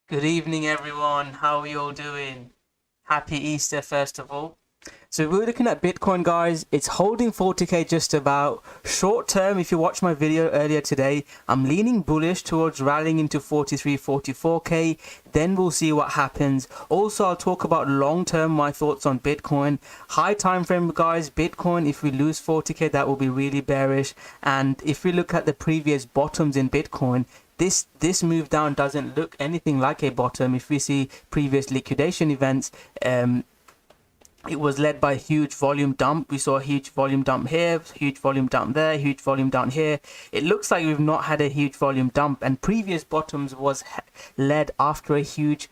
Good evening, everyone. How are you all doing? Happy Easter, first of all. So we're looking at Bitcoin, guys. It's holding 40k just about. Short term, if you watched my video earlier today, I'm leaning bullish towards rallying into 43, 44k. Then we'll see what happens. Also, I'll talk about long term, my thoughts on Bitcoin. High time frame, guys. Bitcoin, if we lose 40k, that will be really bearish. And if we look at the previous bottoms in Bitcoin, this move down doesn't look anything like a bottom. If we see previous liquidation events, it was led by a huge volume dump. We saw a huge volume dump here, huge volume dump there, huge volume down here. It looks like we've not had a huge volume dump, and previous bottoms was led after a huge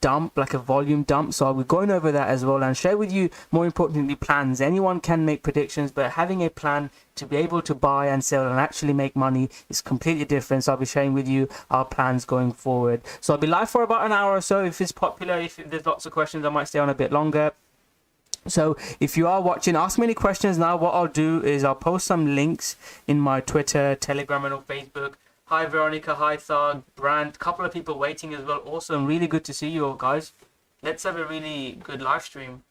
dump, like a volume dump. So I'll be going over that as well and share with you, more importantly, plans. Anyone can make predictions, but having a plan to be able to buy and sell and actually make money is completely different. So I'll be sharing with you our plans going forward. So I'll be live for about an hour or so. If it's popular, if there's lots of questions, I might stay on a bit longer. So if you are watching, ask me any questions now. What I'll do is I'll post some links in my Twitter, Telegram, and on Facebook. Hi Veronica, hi Thug, Brand, couple of people waiting as well. Awesome, really good to see you all, guys. Let's have a really good live stream.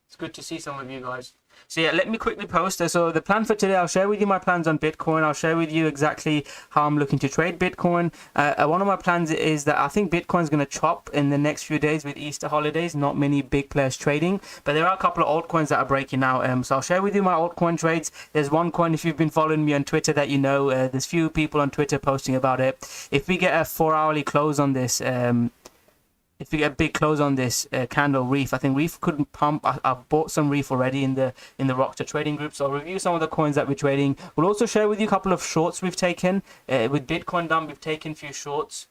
It's good to see some of you guys. So yeah, let me quickly post. So the plan for today, I'll share with you my plans on Bitcoin. I'll share with you exactly how I'm looking to trade Bitcoin. One of my plans is that I think Bitcoin's going to chop in the next few days with Easter holidays. Not many big players trading, but there are a couple of altcoins that are breaking out. So I'll share with you my altcoin trades. There's one coin, if you've been following me on Twitter, that you know. There's few people on Twitter posting about it. If we get a 4-hourly close on this, if we get a big close on this candle reef, I think reef couldn't pump. I've bought some reef already in the Rocko trading group, so I'll review some of the coins that we're trading. We'll also share with you a couple of shorts we've taken with Bitcoin dump. We've taken a few shorts.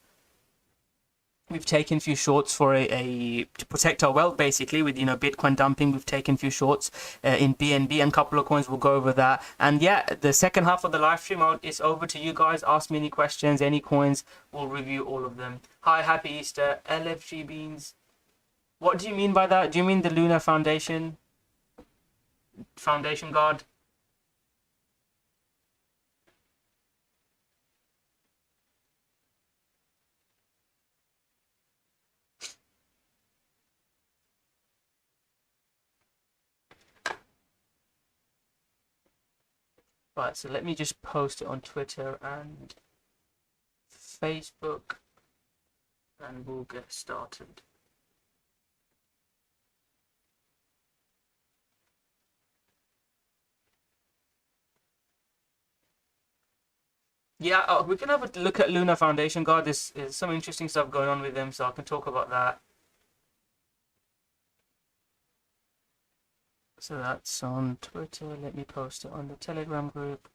We've taken a few shorts for to protect our wealth, basically, with Bitcoin dumping. We've taken a few shorts in BNB and a couple of coins. We'll go over that. And yeah, the second half of the live stream, it's over to you guys. Ask me any questions, any coins. We'll review all of them. Hi, happy Easter, LFG Beans. What do you mean by that? Do you mean the Lunar Foundation Guard? Right, so let me just post it on Twitter and Facebook, and we'll get started. Yeah, we can have a look at Lunar Foundation Guard. There's some interesting stuff going on with them, so I can talk about that. So that's on Twitter. Let me post it on the Telegram group.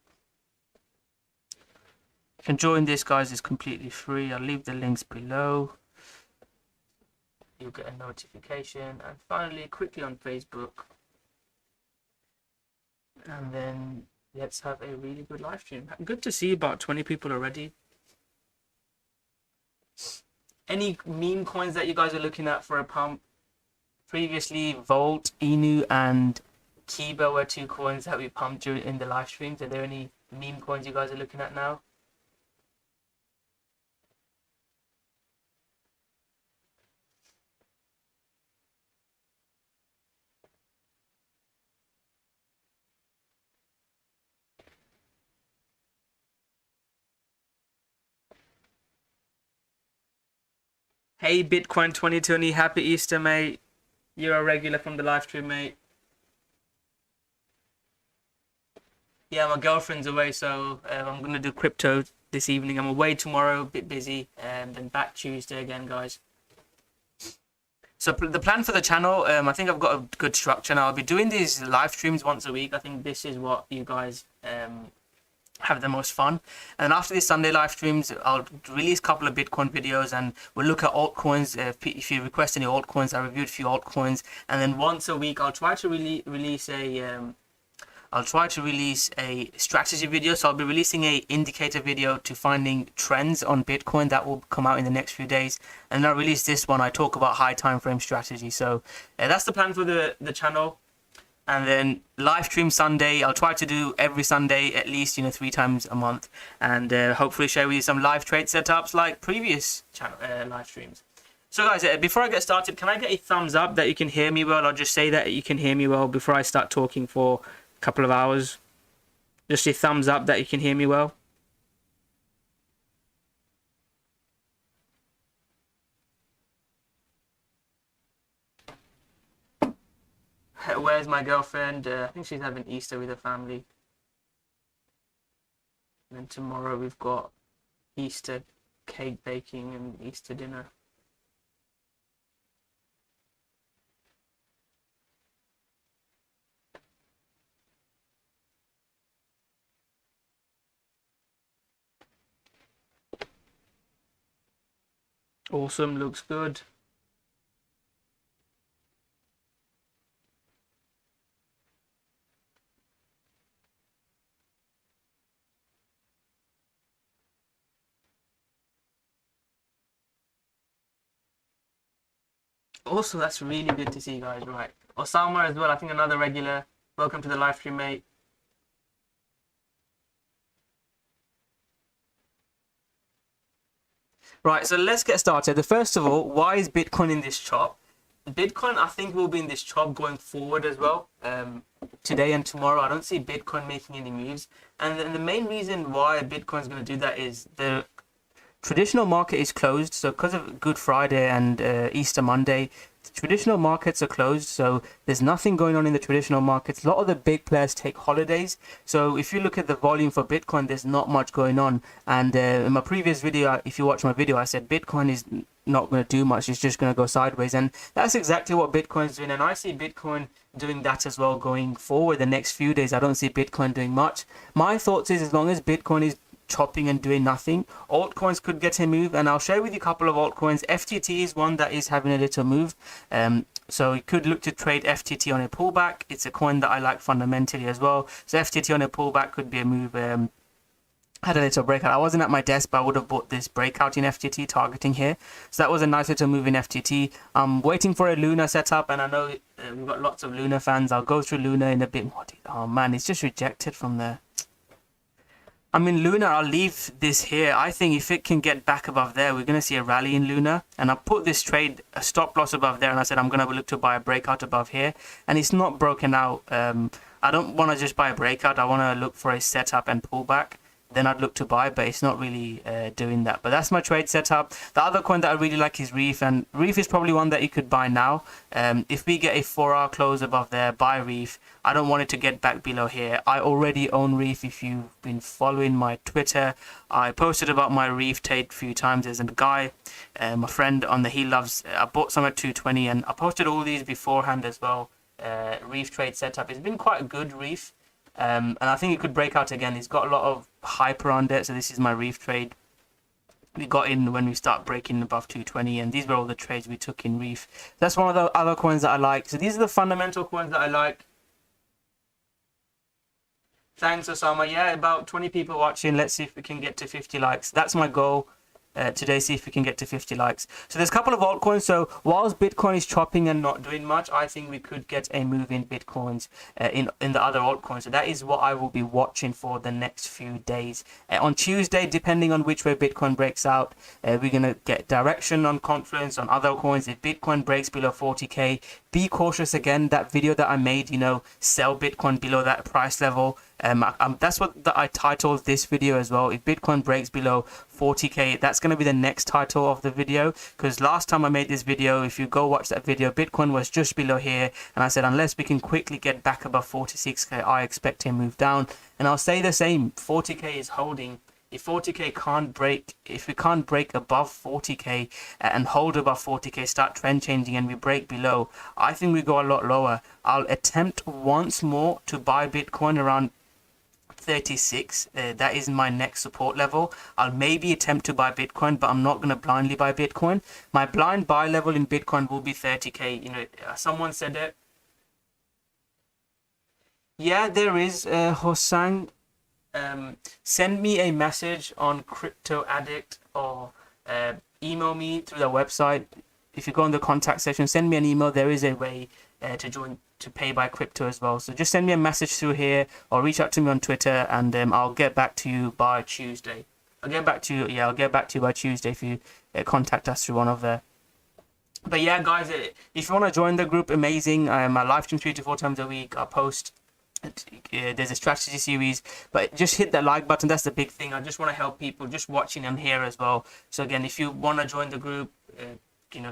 You can join this, guys. It's completely free. I'll leave the links below. You'll get a notification. And finally, quickly on Facebook. And then let's have a really good live stream. Good to see about 20 people already. Any meme coins that you guys are looking at for a pump? Previously, Volt, Inu, and Kiba were two coins that we pumped during in the live streams. Are there any meme coins you guys are looking at now? Hey, Bitcoin 2020, happy Easter, mate. You're a regular from the live stream, mate. Yeah, my girlfriend's away, so I'm gonna do crypto this evening. I'm away tomorrow, a bit busy, and then back Tuesday again, guys. So the plan for the channel, I think I've got a good structure now. I'll be doing these live streams once a week. I think this is what you guys have the most fun. And after these Sunday live streams, I'll release a couple of Bitcoin videos, and we'll look at altcoins. If you request any altcoins, I reviewed a few altcoins, and then once a week I'll try to release a strategy video. So I'll be releasing a indicator video to finding trends on Bitcoin that will come out in the next few days, and then I'll release this one. I talk about high time frame strategy. So that's the plan for the channel. And then live stream Sunday. I'll try to do every Sunday at least, 3 times a month, and hopefully share with you some live trade setups like previous channel live streams. So guys, before I get started, can I get a thumbs up that you can hear me well? I'll just say that you can hear me well before I start talking for a couple of hours. Just a thumbs up that you can hear me well. Where's my girlfriend? I think she's having Easter with her family. And then tomorrow we've got Easter cake baking and Easter dinner. Awesome, looks good. Also, that's really good to see, guys. Right, Osama as well. I think another regular. Welcome to the live stream, mate. Right, so let's get started. First of all, why is Bitcoin in this chop? Bitcoin, I think, will be in this chop going forward as well. Today and tomorrow, I don't see Bitcoin making any moves. And then the main reason why Bitcoin is going to do that is the traditional market is closed. So because of Good Friday and Easter Monday, the traditional markets are closed. So there's nothing going on in the traditional markets. A lot of the big players take holidays. So if you look at the volume for Bitcoin, there's not much going on. And in my previous video, if you watch my video, I said Bitcoin is not going to do much. It's just going to go sideways. And that's exactly what Bitcoin's doing. And I see Bitcoin doing that as well going forward the next few days. I don't see Bitcoin doing much. My thoughts is, as long as Bitcoin is chopping and doing nothing, altcoins could get a move, and I'll share with you a couple of altcoins. FTT is one that is having a little move, so you could look to trade FTT on a pullback. It's a coin that I like fundamentally as well, so FTT on a pullback could be a move. Had a little breakout. I wasn't at my desk, but I would have bought this breakout in FTT targeting here, so that was a nice little move in FTT. I'm waiting for a Luna setup, and I know we've got lots of Luna fans. I'll go through Luna in a bit more. Oh man, it's just rejected from there. I mean, Luna, I'll leave this here. I think if it can get back above there, we're going to see a rally in Luna. And I put this trade, a stop loss above there, and I said I'm going to look to buy a breakout above here. And it's not broken out. I don't want to just buy a breakout. I want to look for a setup and pullback. Then I'd look to buy, but it's not really doing that. But that's my trade setup. The other coin that I really like is Reef, and Reef is probably one that you could buy now. If we get a 4-hour close above there, buy Reef. I don't want it to get back below here. I already own Reef. If you've been following my Twitter, I posted about my Reef trade a few times. There's a guy, my friend on the He Loves, I bought some at 220, and I posted all these beforehand as well. Reef trade setup. It's been quite a good Reef. And I think it could break out again. It's got a lot of hype around it. So this is my Reef trade. We got in when we start breaking above 220, and these were all the trades we took in Reef. That's one of the other coins that I like. So these are the fundamental coins that I like. Thanks, Osama. Yeah, about 20 people watching. Let's see if we can get to 50 likes. That's my goal. Today, see if we can get to 50 likes. So there's a couple of altcoins. So whilst Bitcoin is chopping and not doing much, I think we could get a move in Bitcoins in the other altcoins. So that is what I will be watching for the next few days. On Tuesday, depending on which way Bitcoin breaks out, we're going to get direction on Confluence, on other coins. If Bitcoin breaks below 40k, be cautious again. That video that I made, sell Bitcoin below that price level. That's what I titled this video as well. If Bitcoin breaks below 40k, that's going to be the next title of the video, because last time I made this video, if you go watch that video, Bitcoin was just below here, and I said unless we can quickly get back above 46k, I expect a move down. And I'll say the same, 40k is holding. If 40k can't break, if we can't break above 40k and hold above 40k, start trend changing, and we break below, I think we go a lot lower. I'll attempt once more to buy Bitcoin around 36. That is my next support level. I'll maybe attempt to buy Bitcoin, but I'm not going to blindly buy Bitcoin. My blind buy level in Bitcoin will be 30k. Someone said it. Yeah, there is, Hosang. Send me a message on Crypto Addict, or email me through the website. if you go on the contact section, send me an email. There is a way to join, to pay by crypto as well. So just send me a message through here or reach out to me on Twitter, and I'll get back to you by Tuesday. I'll get back to you. Yeah, I'll get back to you by Tuesday if you contact us through one of the. But yeah, guys, if you want to join the group, amazing. I live stream 3 to 4 times a week. I post. There's a strategy series, but just hit that like button. That's the big thing. I just want to help people just watching and here as well. So again, if you want to join the group,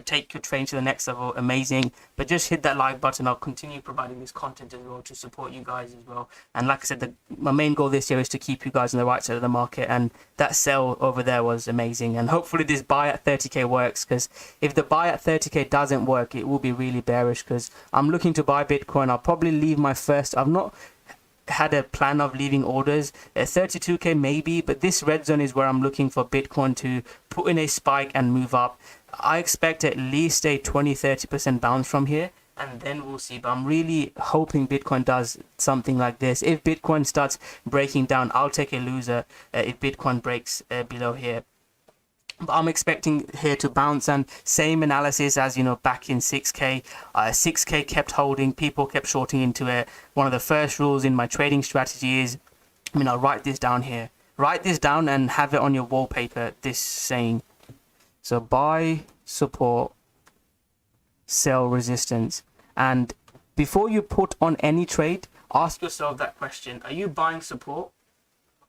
take your training to the next level, amazing. But just hit that like button. I'll continue providing this content as well to support you guys as well. And like I said, my main goal this year is to keep you guys on the right side of the market. And that sell over there was amazing. And hopefully this buy at 30k works, because if the buy at 30k doesn't work, it will be really bearish, because I'm looking to buy Bitcoin. I'll probably leave my first. I've not had a plan of leaving orders at 32k maybe, but this red zone is where I'm looking for Bitcoin to put in a spike and move up. I expect at least a 20-30% bounce from here, and then we'll see. But I'm really hoping Bitcoin does something like this. If Bitcoin starts breaking down, I'll take a loser if Bitcoin breaks below here. But I'm expecting here to bounce, and same analysis as back in 6k. 6k kept holding, people kept shorting into it. One of the first rules in my trading strategy is, I'll write this down here. Write this down and have it on your wallpaper, this saying. So buy support, sell resistance. And before you put on any trade, ask yourself that question. Are you buying support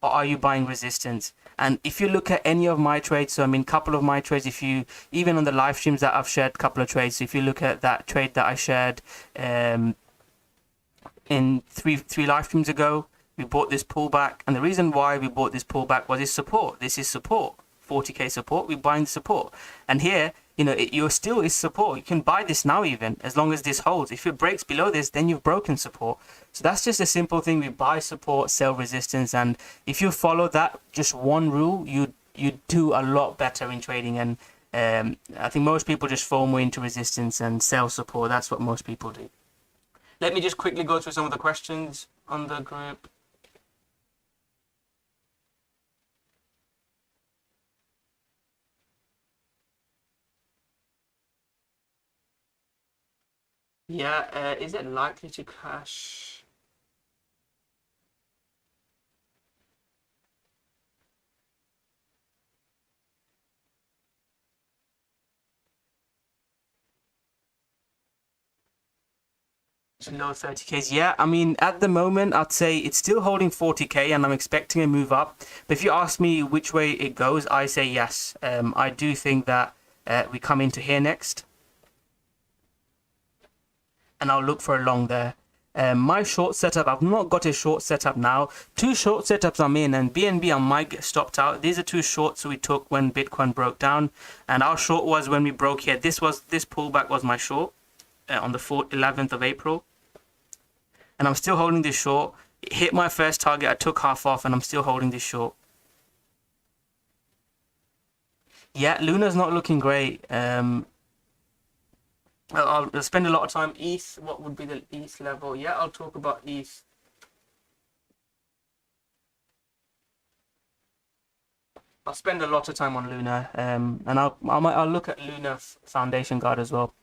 or are you buying resistance? And if you look at any of my trades, so couple of my trades, if you, even on the live streams that I've shared, couple of trades, so if you look at that trade that I shared in three live streams ago, we bought this pullback. And the reason why we bought this pullback was it's support. This is support. 40k support, we're buying support. And here, you're still is support. You can buy this now even, as long as this holds. If it breaks below this, then you've broken support. So that's just a simple thing. We buy support, sell resistance. And if you follow that, just one rule, you do a lot better in trading. And I think most people just FOMO into resistance and sell support. That's what most people do. Let me just quickly go through some of the questions on the group. Yeah, is it likely to crash? Low 30Ks. Yeah, at the moment, I'd say it's still holding 40K and I'm expecting a move up. But if you ask me which way it goes, I say yes. I do think that we come into here next. And I'll look for a long there. My short setup, I've not got a short setup now. 2 short setups I'm in, and BNB I might get stopped out. These are 2 shorts we took when Bitcoin broke down, and our short was when we broke here. This pullback was my short on the 11th of April, and I'm still holding this short. It hit my first target, I took half off, and I'm still holding this short. Yeah, Luna's not looking great. I'll spend a lot of time. ETH, what would be the ETH level? Yeah, I'll talk about ETH. I'll spend a lot of time on Luna, and I'll look at Luna Foundation Guard as well.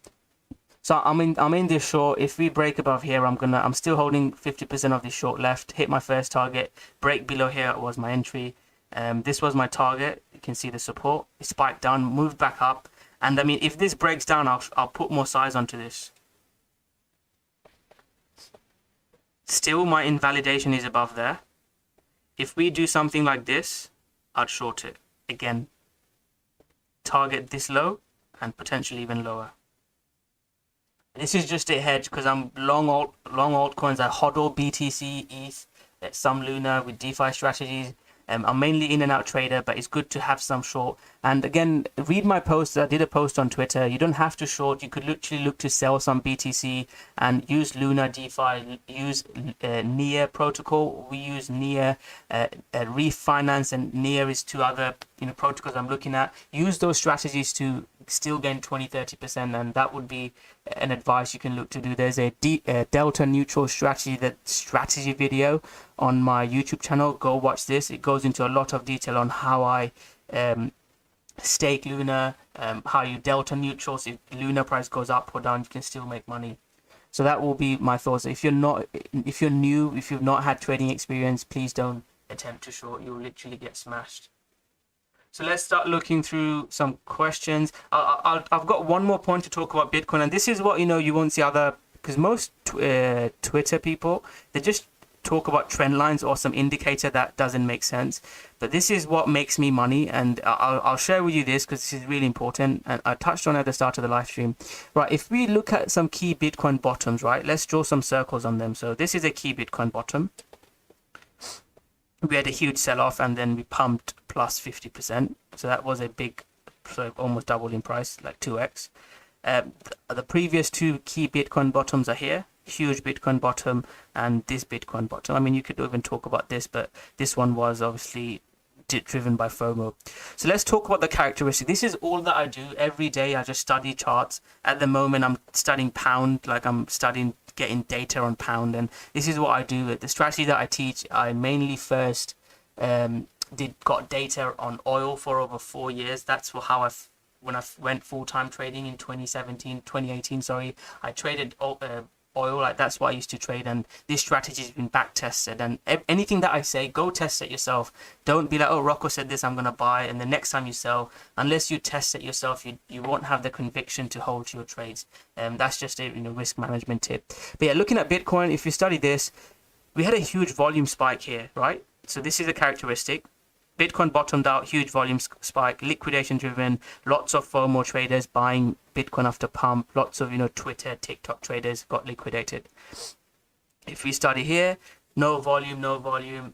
So I'm in this short. If we break above here, I'm still holding 50% of this short left. Hit my first target. Break below here was my entry. This was my target. You can see the support. It spiked down, moved back up. And if this breaks down, I'll put more size onto this. Still, my invalidation is above there. If we do something like this, I'd short it. Again, target this low and potentially even lower. This is just a hedge because I'm long altcoins. I hodl BTC, ETH, some Luna with DeFi strategies. I'm mainly in and out trader, but it's good to have some short. And again, read my post. I did a post on Twitter. You don't have to short. You could literally look to sell some BTC and use Luna DeFi, use Near protocol. We use Near, Refinance, and Near is 2 other protocols I'm looking at. Use those strategies to still gain 20-30%, and that would be an advice you can look to do. There's a delta neutral strategy video on my YouTube channel. Go watch this. It goes into a lot of detail on how I stake Luna, how you delta neutral. So if Luna price goes up or down, you can still make money. So that will be my thoughts. If you're new, if you've not had trading experience, please don't attempt to short. You'll literally get smashed. So let's start looking through some questions. I've got one more point to talk about Bitcoin, and this is what you won't see other, because most Twitter people, they just talk about trend lines or some indicator that doesn't make sense. But this is what makes me money, and I'll share with you this because this is really important, and I touched on it at the start of the live stream. Right, if we look at some key Bitcoin bottoms, right, let's draw some circles on them. So this is a key Bitcoin bottom. We had a huge sell-off and then we pumped plus 50%. So that was a big, so almost double in price, like 2x. The previous two key Bitcoin bottoms are here. Huge Bitcoin bottom and this Bitcoin bottom. I mean, you could even talk about this, but this one was obviously driven by FOMO. So let's talk about the characteristics. This is all that I do every day. I just study charts. At the moment, I'm studying pound, like I'm studying getting data on pound, and this is what I do. The strategy that I teach, I mainly first got data on oil for over 4 years. That's how when I went full-time trading in 2018, sorry, I traded oil, like that's what I used to trade, and this strategy has been back tested. And anything that I say, go test it yourself. Don't be like, oh, Rocko said this, I'm gonna buy, and the next time you sell, unless you test it yourself, you won't have the conviction to hold to your trades. That's just a risk management tip. But yeah, looking at Bitcoin, if you study this, we had a huge volume spike here, right? So this is a characteristic. Bitcoin bottomed out, huge volume spike, liquidation driven, lots of FOMO traders buying Bitcoin after pump, lots of Twitter, TikTok traders got liquidated. If we study here, no volume,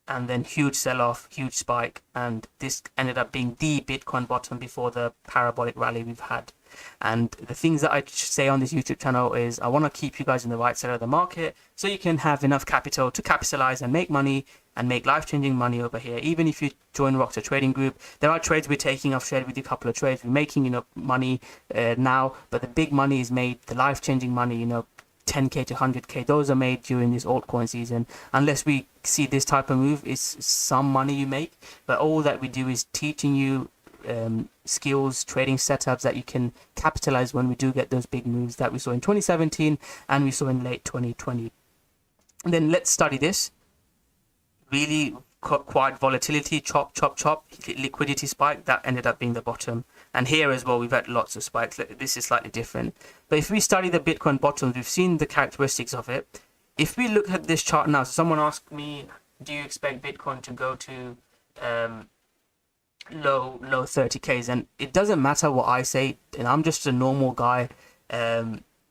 and then huge sell-off, huge spike, and this ended up being the Bitcoin bottom before the parabolic rally we've had. And the things that I say on this YouTube channel is I want to keep you guys in the right side of the market so you can have enough capital to capitalize and make money and make life-changing money over here. Even if you join Rocko trading group, there are trades we're taking. I've shared with you a couple of trades. We're making money now, but the big money is made, the life-changing money, 10k to 100k, those are made during this altcoin season. Unless we see this type of move, it's some money you make, but all that we do is teaching you skills, trading setups that you can capitalize when we do get those big moves that we saw in 2017 and we saw in late 2020. And then let's study this. Really quite volatility, chop, liquidity spike, that ended up being the bottom. And here as well, we've had lots of spikes. This is slightly different. But if we study the Bitcoin bottoms, we've seen the characteristics of it. If we look at this chart now, so someone asked me, do you expect Bitcoin to go to low 30Ks? And it doesn't matter what I say, and I'm just a normal guy.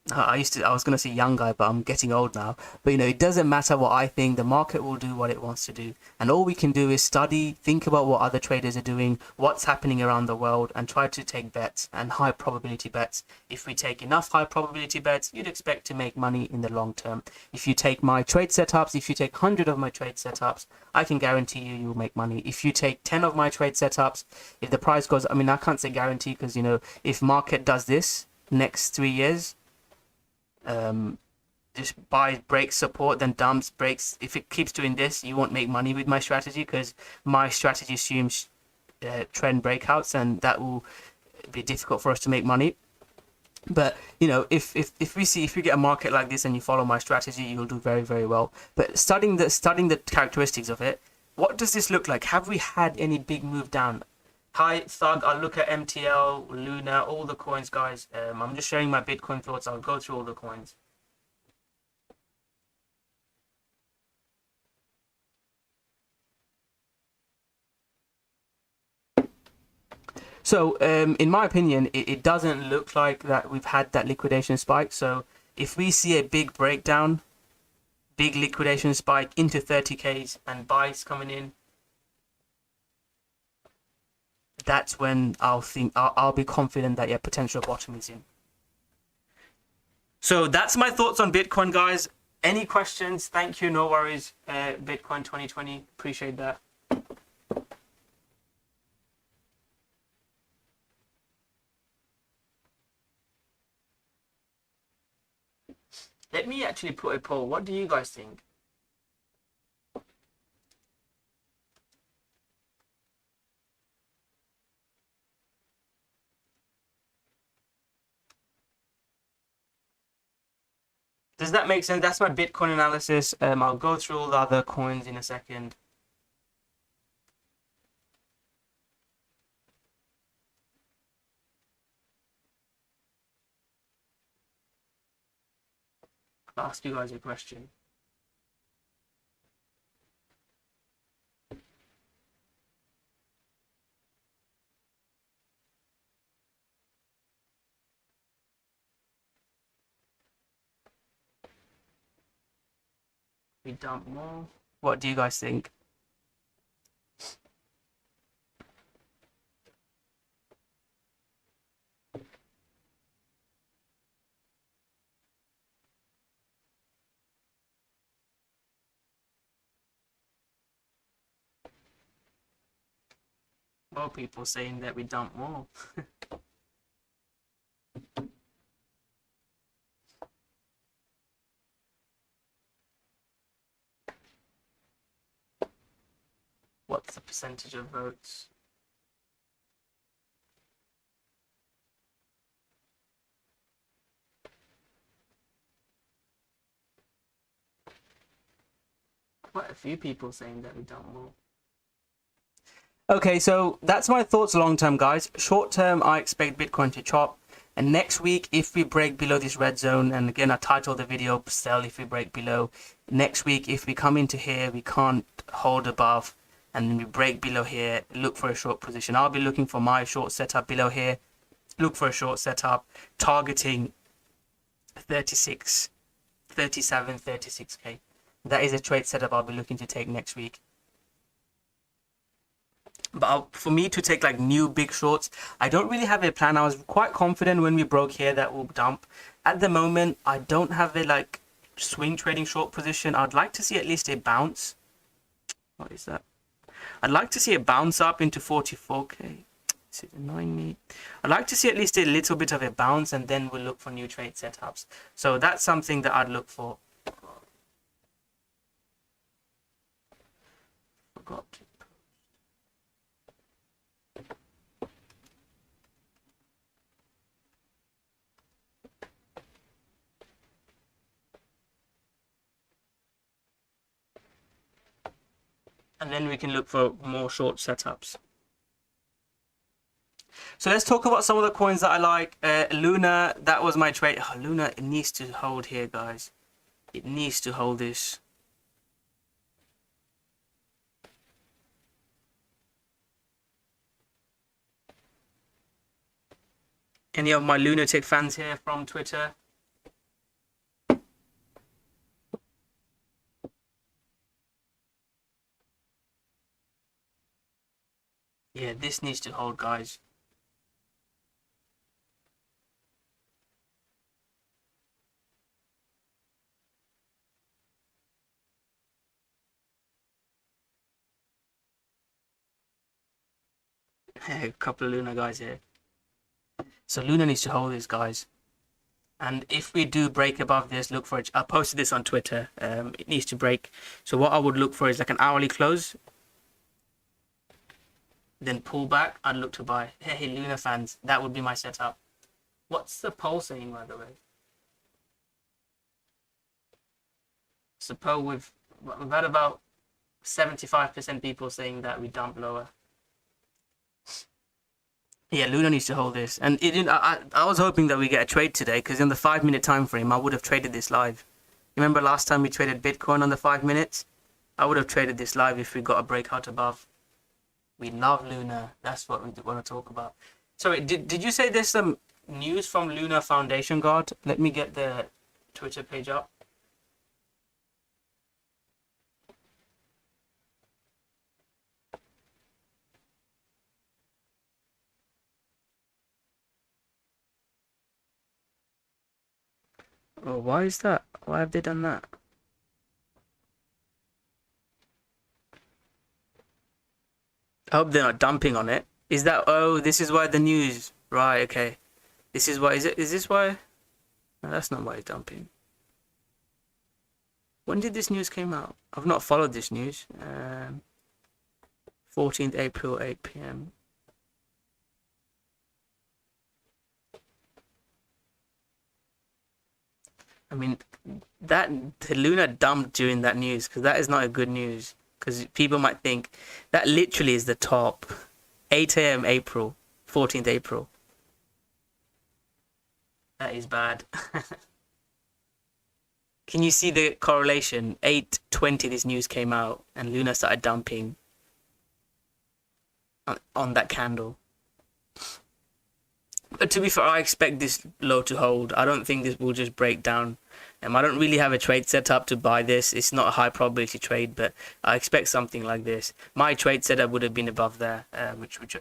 I was gonna say young guy, but I'm getting old now. But it doesn't matter what I think. The market will do what it wants to do, and all we can do is study, think about what other traders are doing, what's happening around the world, and try to take bets, and high probability bets. If we take enough high probability bets, you'd expect to make money in the long term. If you take my trade setups, if you take 100 of my trade setups, I can guarantee you'll make money. If you take 10 of my trade setups, if the price goes, I mean, I can't say guarantee, because if market does this next 3 years, just buys, breaks support, then dumps, breaks. If it keeps doing this, you won't make money with my strategy, because my strategy assumes trend breakouts, and that will be difficult for us to make money. But if we get a market like this and you follow my strategy, you'll do very, very well. But studying the characteristics of it, what does this look like? Have we had any big move down? Hi Thug, I'll look at MTL, Luna, all the coins, guys. I'm just sharing my Bitcoin thoughts. I'll go through all the coins. So in my opinion, it doesn't look like that we've had that liquidation spike. So if we see a big breakdown, big liquidation spike into 30Ks and buys coming in, that's when I'll be confident that potential bottom is in. So that's my thoughts on Bitcoin, guys. Any questions? Thank you. No worries. Bitcoin 2020. Appreciate that. Let me actually put a poll. What do you guys think? Does that make sense? That's my Bitcoin analysis. I'll go through all the other coins in a second. I'll ask you guys a question. We dump more. What do you guys think? More people saying that we dump more. What's the percentage of votes? Quite a few people saying that we dump more. Okay, so that's my thoughts long term, guys. Short term, I expect Bitcoin to chop. And next week, if we break below this red zone, and again, I titled the video, sell if we break below. Next week, if we come into here, we can't hold above, and then we break below here, look for a short position. I'll be looking for my short setup below here. Look for a short setup, targeting 36, 37, 36K. That is a trade setup I'll be looking to take next week. But for me to take like new big shorts, I don't really have a plan. I was quite confident when we broke here that we'll dump. At the moment, I don't have a like swing trading short position. I'd like to see at least a bounce. What is that? I'd like to see it bounce up into 44K. This is annoying me. I'd like to see at least a little bit of a bounce, and then we'll look for new trade setups. So that's something that I'd look for. Forgot. And then we can look for more short setups. So let's talk about some of the coins that I like. Luna, that was my trade. Oh, Luna, it needs to hold here, guys. It needs to hold this. Any of my lunatic fans here from Twitter? Yeah, this needs to hold, guys. A couple of Luna guys here. So Luna needs to hold this, guys. And if we do break above this, look for it. I posted this on Twitter. It needs to break. So what I would look for is like an hourly close. Then pull back. I'd look to buy. Hey, Luna fans, that would be my setup. What's the poll saying, by the way? So poll we've had about 75% people saying that we dump lower. Yeah, Luna needs to hold this. And I was hoping that we get a trade today, because in the 5-minute time frame, I would have traded this live. Remember last time we traded Bitcoin on the 5 minutes? I would have traded this live if we got a breakout above. We love Luna. That's what we want to talk about. Sorry, did you say there's some news from Luna Foundation Guard? Let me get the Twitter page up. Oh, why is that? Why have they done that? I hope they're not dumping on it. Is that, oh, this is why the news, right, okay. This is why, is this why? No, that's not why it's dumping. When did this news came out? I've not followed this news. 14th April, 8 PM. I mean, that the Luna dumped during that news, because that is not a good news. Because people might think that literally is the top. 8 a.m. April, 14th April. That is bad. Can you see the correlation? 8:20 this news came out and Luna started dumping on that candle. But to be fair, I expect this low to hold. I don't think this will just break down. I don't really have a trade set up to buy this. It's not a high probability trade, but I expect something like this. My trade setup would have been above there,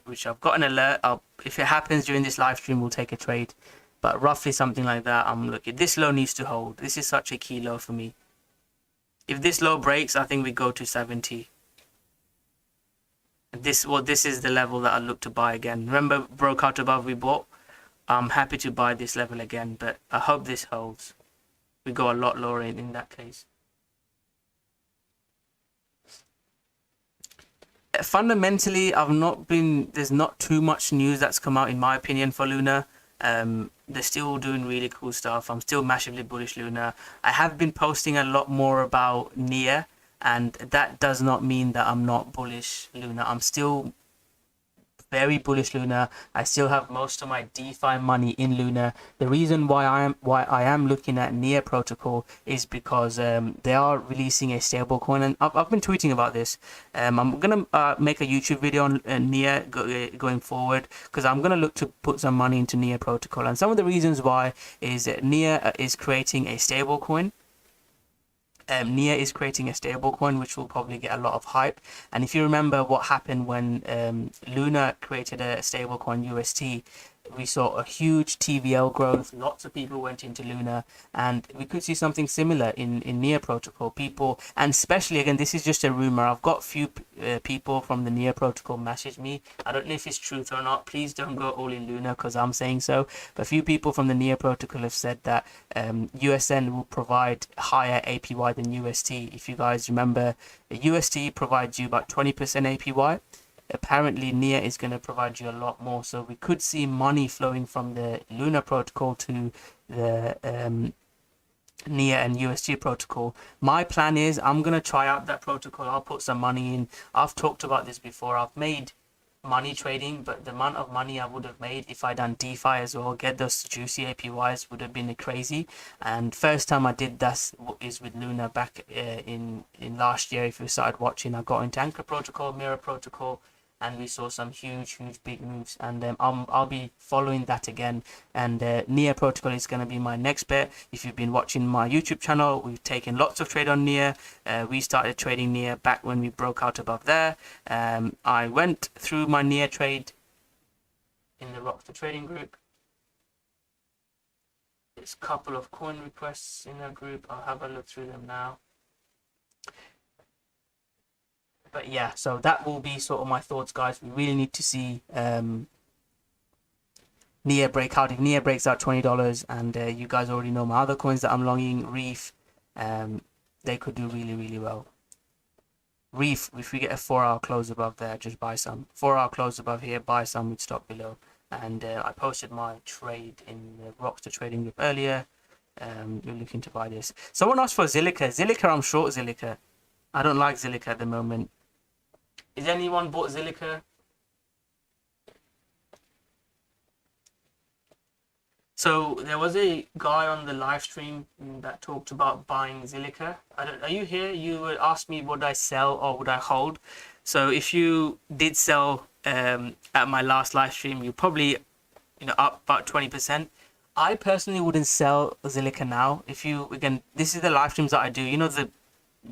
which I've got an alert. If it happens during this live stream, we'll take a trade. But roughly something like that. I'm looking. This low needs to hold. This is such a key low for me. If this low breaks, I think we go to 70. This is the level that I look to buy again. Remember, broke out above, we bought. I'm happy to buy this level again, but I hope this holds. We go a lot lower in that case. Fundamentally, there's not too much news that's come out in my opinion for Luna. They're still doing really cool stuff. I'm still massively bullish Luna. I have been posting a lot more about Nia, and that does not mean that I'm not bullish Luna. I'm still very bullish Luna. I still have most of my DeFi money in Luna. The reason why I am looking at Nia protocol is because they are releasing a stablecoin, and I've been tweeting about this. I'm gonna make a YouTube video on Nia going forward, because I'm gonna look to put some money into Nia protocol. And some of the reasons why is that Nia is creating a stablecoin. Nia is creating a stablecoin which will probably get a lot of hype. And if you remember what happened when Luna created a stablecoin UST, we saw a huge TVL growth. Lots of people went into Luna, and we could see something similar in Nia protocol. People, and especially again, this is just a rumor. I've got few people from the Nia protocol message me. I don't know if it's truth or not. Please don't go all in Luna because I'm saying so. But a few people from the Nia protocol have said that USN will provide higher APY than UST. If you guys remember, UST provides you about 20% APY. Apparently Nia is going to provide you a lot more, so we could see money flowing from the Luna protocol to the Nia and UST protocol. My plan is I'm going to try out that protocol. I'll put some money in. I've talked about this before. I've made money trading, but the amount of money I would have made if I done DeFi as well, get those juicy APYs, would have been crazy. And first time I did that is with Luna back in last year. If you started watching, I got into Anchor protocol, Mirror protocol, and we saw some huge big moves, and I'll be following that again. And Nia protocol is going to be my next bet. If you've been watching my YouTube channel, we've taken lots of trade on Nia. We started trading Nia back when we broke out above there. I went through my Nia trade in the Rocko trading group. There's a couple of coin requests in that group. I'll have a look through them now. But yeah, so that will be sort of my thoughts, guys. We really need to see Nia break out. If Nia breaks out $20, and you guys already know my other coins that I'm longing, Reef, they could do really well. Reef, if we get a 4-hour close above there, just buy some. 4-hour close above here, buy some with stock below. And I posted my trade in the Rocko trading group earlier. You're looking to buy this. Someone asked for Zilliqa. Zilliqa, I'm short Zilliqa. I don't like Zilliqa at the moment. Is anyone bought Zilliqa? So there was a guy on the live stream that talked about buying Zilliqa. Are you here? You would ask me would I sell or would I hold. So if you did sell at my last live stream, you probably up about 20%. I personally wouldn't sell Zilliqa now. If you, again, this is the live streams that I do. The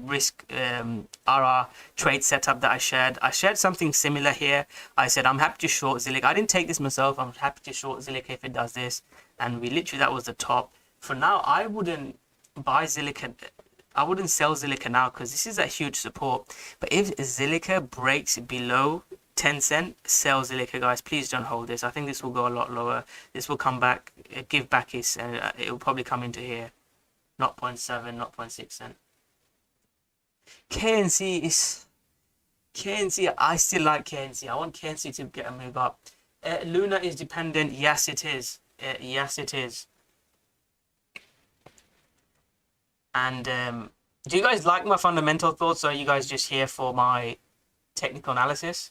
risk RR trade setup that I shared something similar here. I said I'm happy to short Zilliqa. I didn't take this myself. I'm happy to short Zilliqa if it does this, and we literally, that was the top. For now, I wouldn't buy Zilliqa. I wouldn't sell Zilliqa now because this is a huge support. But if Zilliqa breaks below 10 cent, sell Zilliqa, guys. Please don't hold this. I think this will go a lot lower. This will come back, give back its, it will probably come into here, not 0.7, not 0.6 cent. KNC, I still like KNC. I want KNC to get a move up. Luna is dependent. Yes, it is. Yes, it is. And do you guys like my fundamental thoughts, or are you guys just here for my technical analysis?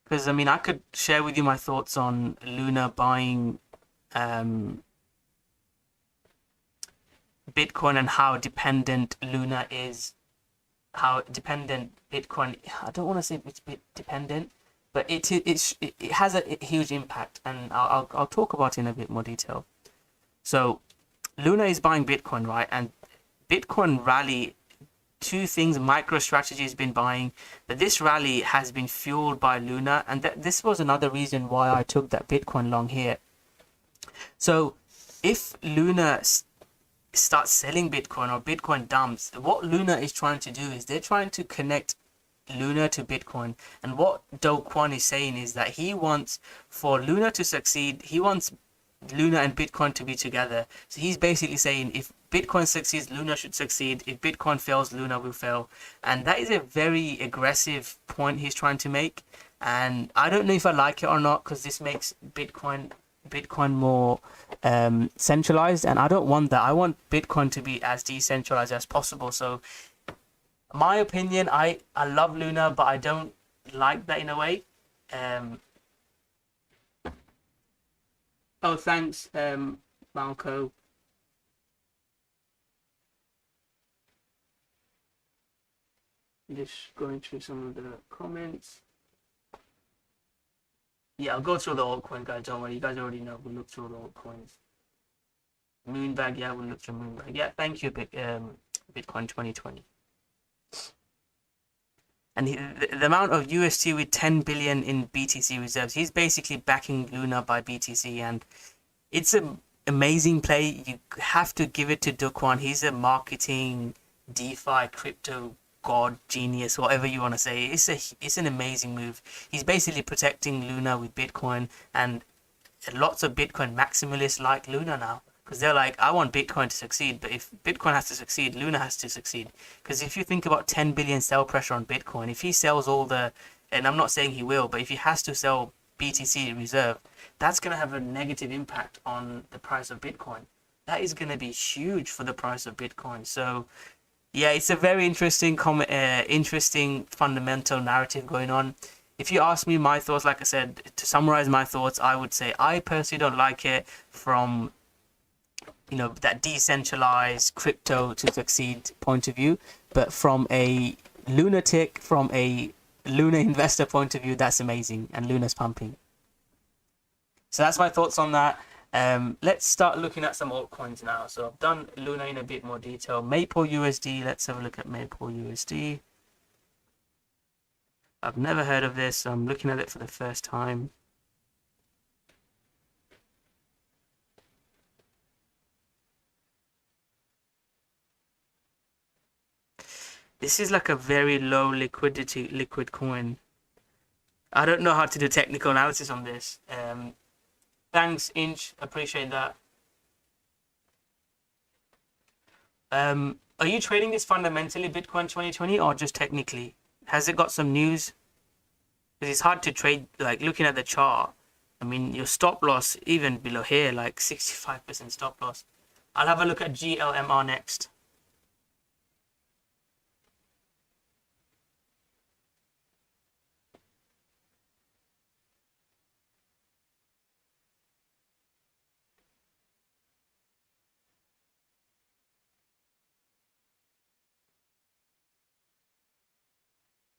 Because I mean, I could share with you my thoughts on Luna buying Bitcoin and how dependent Luna is, how dependent Bitcoin. I don't want to say it's bit dependent, but it has a huge impact, and I'll talk about it in a bit more detail. So Luna is buying Bitcoin, right? And Bitcoin rally, two things MicroStrategy has been buying, but this rally has been fueled by Luna, and this was another reason why I took that Bitcoin long here. So if Luna starts selling Bitcoin or Bitcoin dumps, what Luna is trying to do is they're trying to connect Luna to Bitcoin. And what Do Kwon is saying is that he wants for Luna to succeed, he wants Luna and Bitcoin to be together. So he's basically saying if Bitcoin succeeds, Luna should succeed. If Bitcoin fails, Luna will fail. And that is a very aggressive point he's trying to make. And I don't know if I like it or not, because this makes Bitcoin more centralized, and I don't want that. I want Bitcoin to be as decentralized as possible. So my opinion, I love Luna, but I don't like that in a way. Oh, thanks, Malco. Just going through some of the comments. Yeah, I'll go through the altcoin, guys. Don't worry, you guys already know. We'll look through all the altcoins. Moonbag, yeah, we'll look through Moonbag. Yeah, thank you, Bitcoin 2020. And the amount of UST with 10 billion in BTC reserves, he's basically backing Luna by BTC, and it's an amazing play. You have to give it to Do Kwon. He's a marketing, DeFi, crypto god, genius, whatever you want to say. It's an amazing move. He's basically protecting Luna with Bitcoin, and lots of Bitcoin maximalists like Luna now, because they're like, I want Bitcoin to succeed, but if Bitcoin has to succeed, Luna has to succeed. Because if you think about 10 billion sell pressure on Bitcoin, if he sells all the, and I'm not saying he will, but if he has to sell BTC reserve, that's going to have a negative impact on the price of Bitcoin. That is going to be huge for the price of Bitcoin. So yeah, it's a very interesting fundamental narrative going on. If you ask me my thoughts, like I said, to summarize my thoughts, I would say I personally don't like it from, that decentralized crypto to succeed point of view. But from a lunatic, from a Luna investor point of view, that's amazing, and Luna's pumping. So that's my thoughts on that. Let's start looking at some altcoins now. So I've done Luna in a bit more detail. Maple USD, let's have a look at Maple USD. I've never heard of this, so I'm looking at it for the first time. This is like a very low liquid coin. I don't know how to do technical analysis on this. Thanks, Inch. Appreciate that. Are you trading this fundamentally, Bitcoin 2020, or just technically? Has it got some news? Because it's hard to trade, like looking at the chart. I mean, your stop loss, even below here, like 65% stop loss. I'll have a look at GLMR next.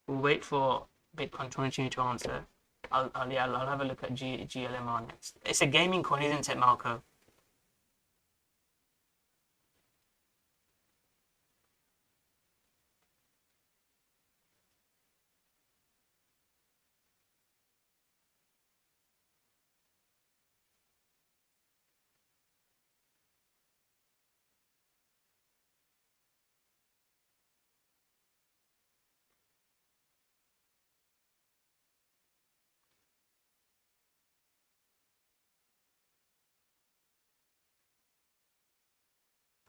We'll wait for Bitcoin 2020 to answer. I'll have a look at GLMR next. It's a gaming coin, isn't it, Malco?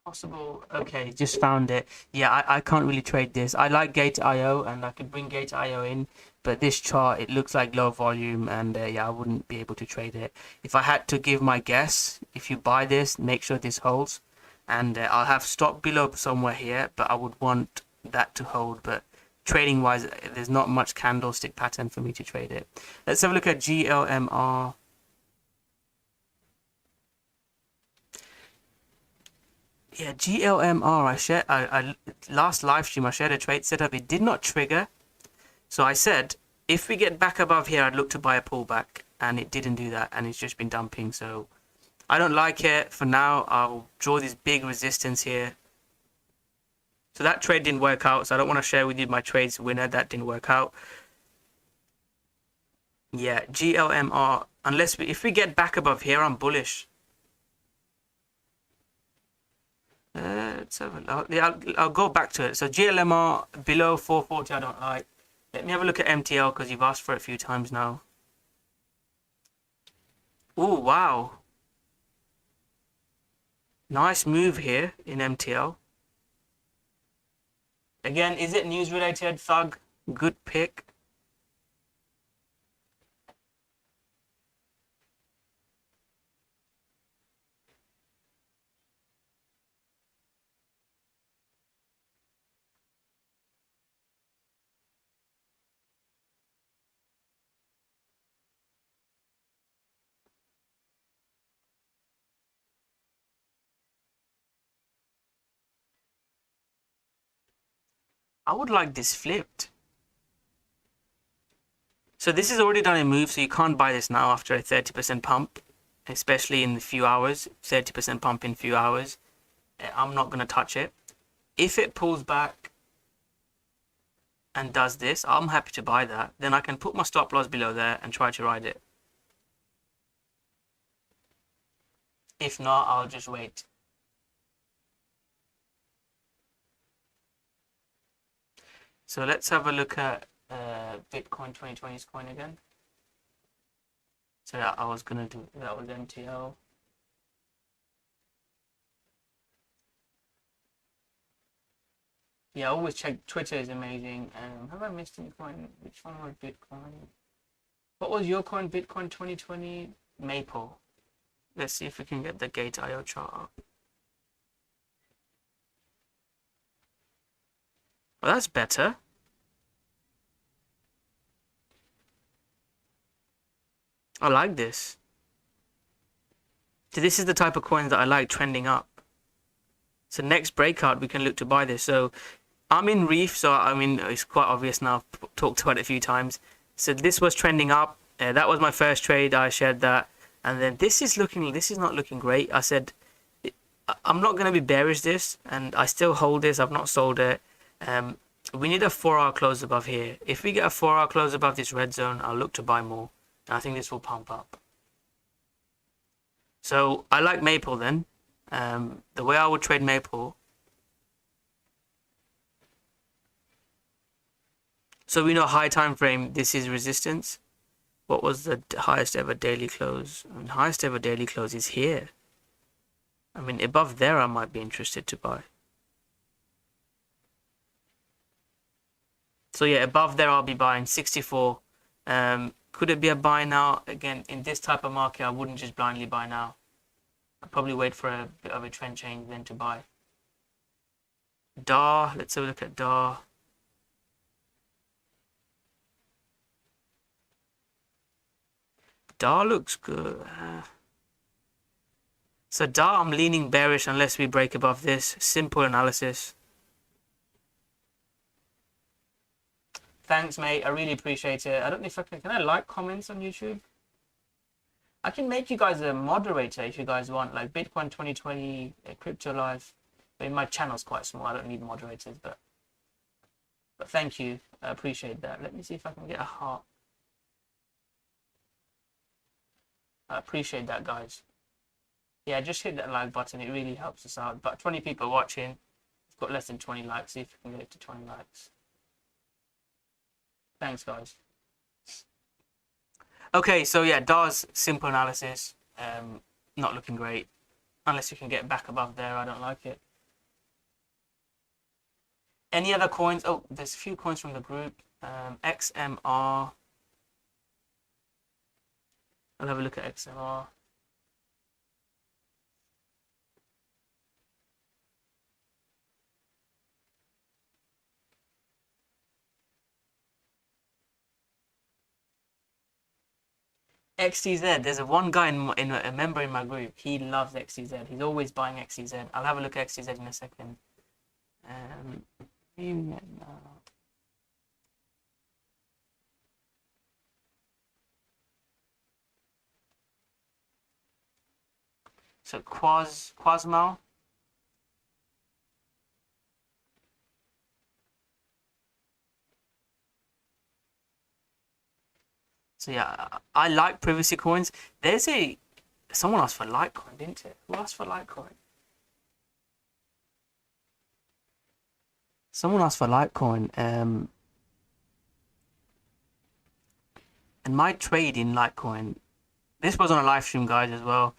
Possible. Okay, just found it. Yeah, I can't really trade this. I like Gate.io, and I could bring Gate.io in, but this chart, it looks like low volume, and yeah, I wouldn't be able to trade it. If I had to give my guess, if you buy this, make sure this holds, and I'll have stop below somewhere here, but I would want that to hold. But trading wise, there's not much candlestick pattern for me to trade it. Let's have a look at GLMR. Yeah, GLMR, I last live stream I shared a trade setup. It did not trigger. So I said, if we get back above here, I'd look to buy a pullback, and it didn't do that, and it's just been dumping. So I don't like it. For now, I'll draw this big resistance here. So that trade didn't work out, so I don't want to share with you my trades winner. That didn't work out. Yeah, GLMR, if we get back above here, I'm bullish. Let's have a look. Yeah, I'll go back to it. So GLMR below 440 I don't like. Let me have a look at MTL because you've asked for it a few times now. Oh, wow. Nice move here in MTL. Again, is it news related? Thug, good pick. I would like this flipped. So this is already done a move, so you can't buy this now after a 30% pump, especially in a few hours. 30% pump in a few hours. I'm not going to touch it. If it pulls back and does this, I'm happy to buy that. Then I can put my stop loss below there and try to ride it. If not, I'll just wait. So let's have a look at Bitcoin 2020's coin again. So that I was gonna do, that was MTL. Yeah, always check. Twitter is amazing. Have I missed any coin? Which one was Bitcoin? What was your coin? Bitcoin 2020 Maple. Let's see if we can get the Gate.io chart up. Well, that's better. I like this. So this is the type of coins that I like, trending up. So next breakout, we can look to buy this. So I'm in Reef, so I mean, it's quite obvious now. I've talked about it a few times. So this was trending up. That was my first trade. I shared that. And then this is not looking great. I said, I'm not going to be bearish this, and I still hold this. I've not sold it. We need a 4-hour close above here. If we get a 4-hour close above this red zone, I'll look to buy more. And I think this will pump up. So I like Maple then. The way I would trade Maple. So we know high time frame, this is resistance. What was the highest ever daily close? And highest ever daily close is here. I mean, above there I might be interested to buy. So yeah, above there I'll be buying 64. Could it be a buy now? Again, in this type of market, I wouldn't just blindly buy now. I'd probably wait for a bit of a trend change then to buy. DAR, let's have a look at DAR. DAR looks good. So DAR, I'm leaning bearish unless we break above this. Simple analysis. Thanks, mate. I really appreciate it. I don't know if I can I like comments on YouTube? I can make you guys a moderator if you guys want, like Bitcoin 2020, Crypto Live. But my channel's quite small. I don't need moderators, but thank you. I appreciate that. Let me see if I can get a heart. I appreciate that, guys. Yeah, just hit that like button. It really helps us out. But 20 people watching. We've got less than 20 likes. See if we can get it to 20 likes. Thanks, guys. Okay, so yeah, DAR's simple analysis. Not looking great. Unless you can get back above there, I don't like it. Any other coins? Oh, there's a few coins from the group. XMR. I'll have a look at XMR. XTZ. There's one guy in a member in my group. He loves XTZ. He's always buying XTZ. I'll have a look at XTZ in a second. Viewing it now. So Quasmal. So yeah, I like privacy coins. There's someone asked for Litecoin, didn't it? Who asked for Litecoin? Someone asked for Litecoin. And my trade in Litecoin. This was on a live stream, guys, as well.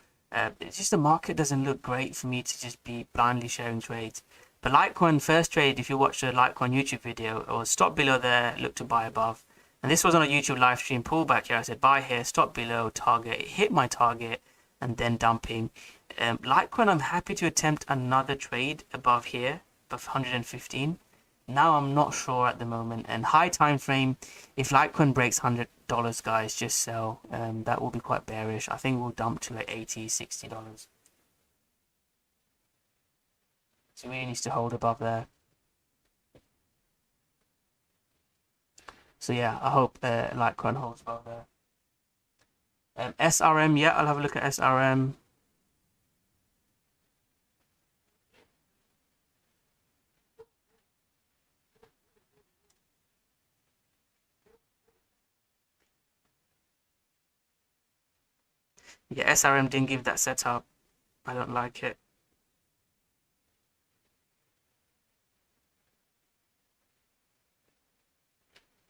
It's just the market doesn't look great for me to just be blindly sharing trades. But Litecoin first trade, if you watch the Litecoin YouTube video, it was stop below there, look to buy above. And this was on a YouTube live stream pullback here. I said buy here, stop below, target. It hit my target and then dumping. Litecoin, I'm happy to attempt another trade above here, above 115. Now I'm not sure at the moment. And high time frame, if Litecoin breaks $100, guys, just sell. That will be quite bearish. I think we'll dump to like $80, $60. So we need to hold above there. So yeah, I hope Litecoin holds above there. SRM, yeah, I'll have a look at SRM. Yeah, SRM didn't give that setup. I don't like it.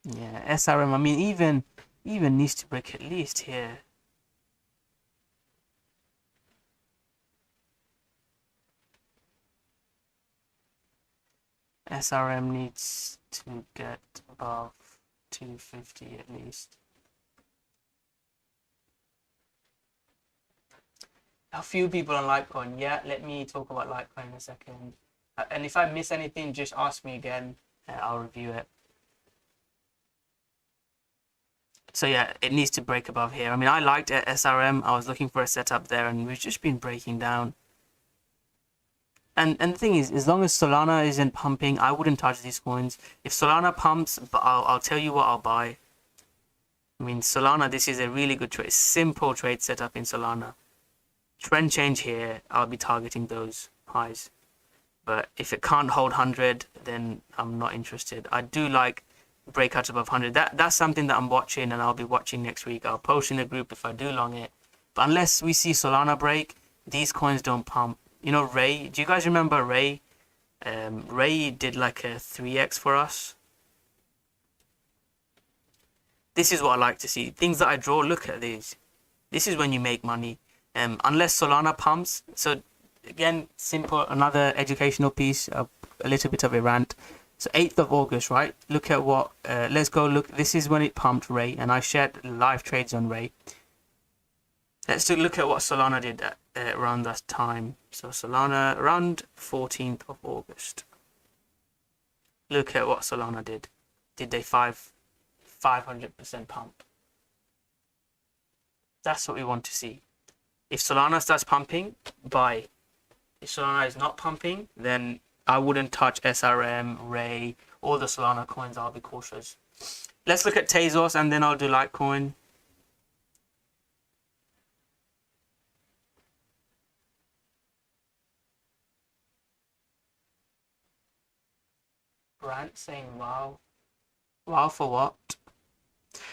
Yeah, SRM, I mean, even needs to break at least here. SRM needs to get above 250 at least. A few people on Litecoin. Yeah, let me talk about Litecoin in a second. And if I miss anything, just ask me again. I'll review it. So yeah, it needs to break above here. I mean, I liked SRM. I was looking for a setup there, and we've just been breaking down. And the thing is, as long as Solana isn't pumping, I wouldn't touch these coins. If Solana pumps, I'll tell you what I'll buy. I mean, Solana, this is a really good trade, simple trade setup in Solana. Trend change here, I'll be targeting those highs. But if it can't hold 100, then I'm not interested. I do like breakouts above 100. That's something that I'm watching, and I'll be watching next week. I'll post in the group if I do long it. But unless we see Solana break, these coins don't pump. You know, Ray, do you guys remember Ray? Ray did like a 3x for us. This is what I like to see. Things that I draw, look at these. This is when you make money. Unless Solana pumps. So again, simple, another educational piece, a little bit of a rant. So 8th of August, right? Look at what, let's go look. This is when it pumped Ray, and I shared live trades on Ray. Let's look at what Solana did around that time. So Solana around 14th of August. Look at what Solana did. Did they 500% pump? That's what we want to see. If Solana starts pumping, buy. If Solana is not pumping, then I wouldn't touch SRM, Ray, all the Solana coins. I'll be cautious. Let's look at Tezos, and then I'll do Litecoin. Brand saying wow. Wow for what?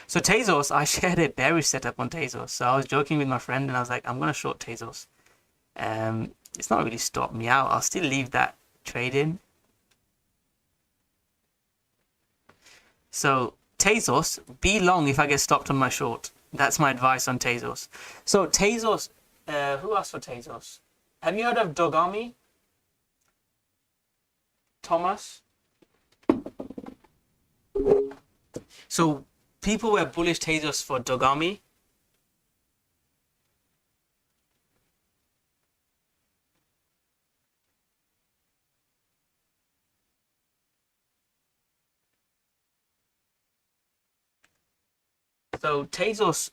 So Tezos, I shared a bearish setup on Tezos. So I was joking with my friend, and I was like, I'm gonna short Tezos. It's not really stopped me out. I'll still leave that trade in. So Tezos, be long if I get stopped on my short. That's my advice on Tezos. So Tezos, who asked for Tezos? Have you heard of Dogami? Thomas? So people were bullish Tezos for Dogami. So Tezos,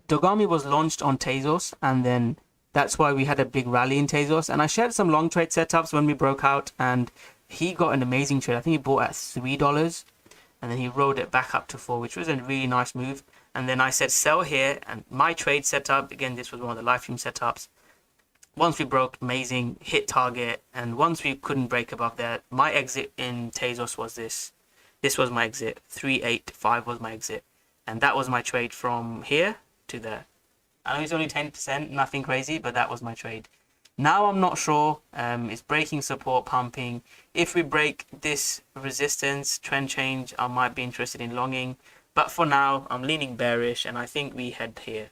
Dogami was launched on Tezos, and then that's why we had a big rally in Tezos. And I shared some long trade setups when we broke out, and he got an amazing trade. I think he bought at $3, and then he rode it back up to 4, which was a really nice move. And then I said sell here, and my trade setup, again, this was one of the live stream setups. Once we broke, amazing, hit target, and once we couldn't break above there, my exit in Tezos was this. This was my exit. 385 was my exit, and that was my trade from here to there. I know it's only 10%, nothing crazy, but that was my trade. Now I'm not sure. It's breaking support, pumping. If we break this resistance, trend change, I might be interested in longing. But for now, I'm leaning bearish, and I think we head here.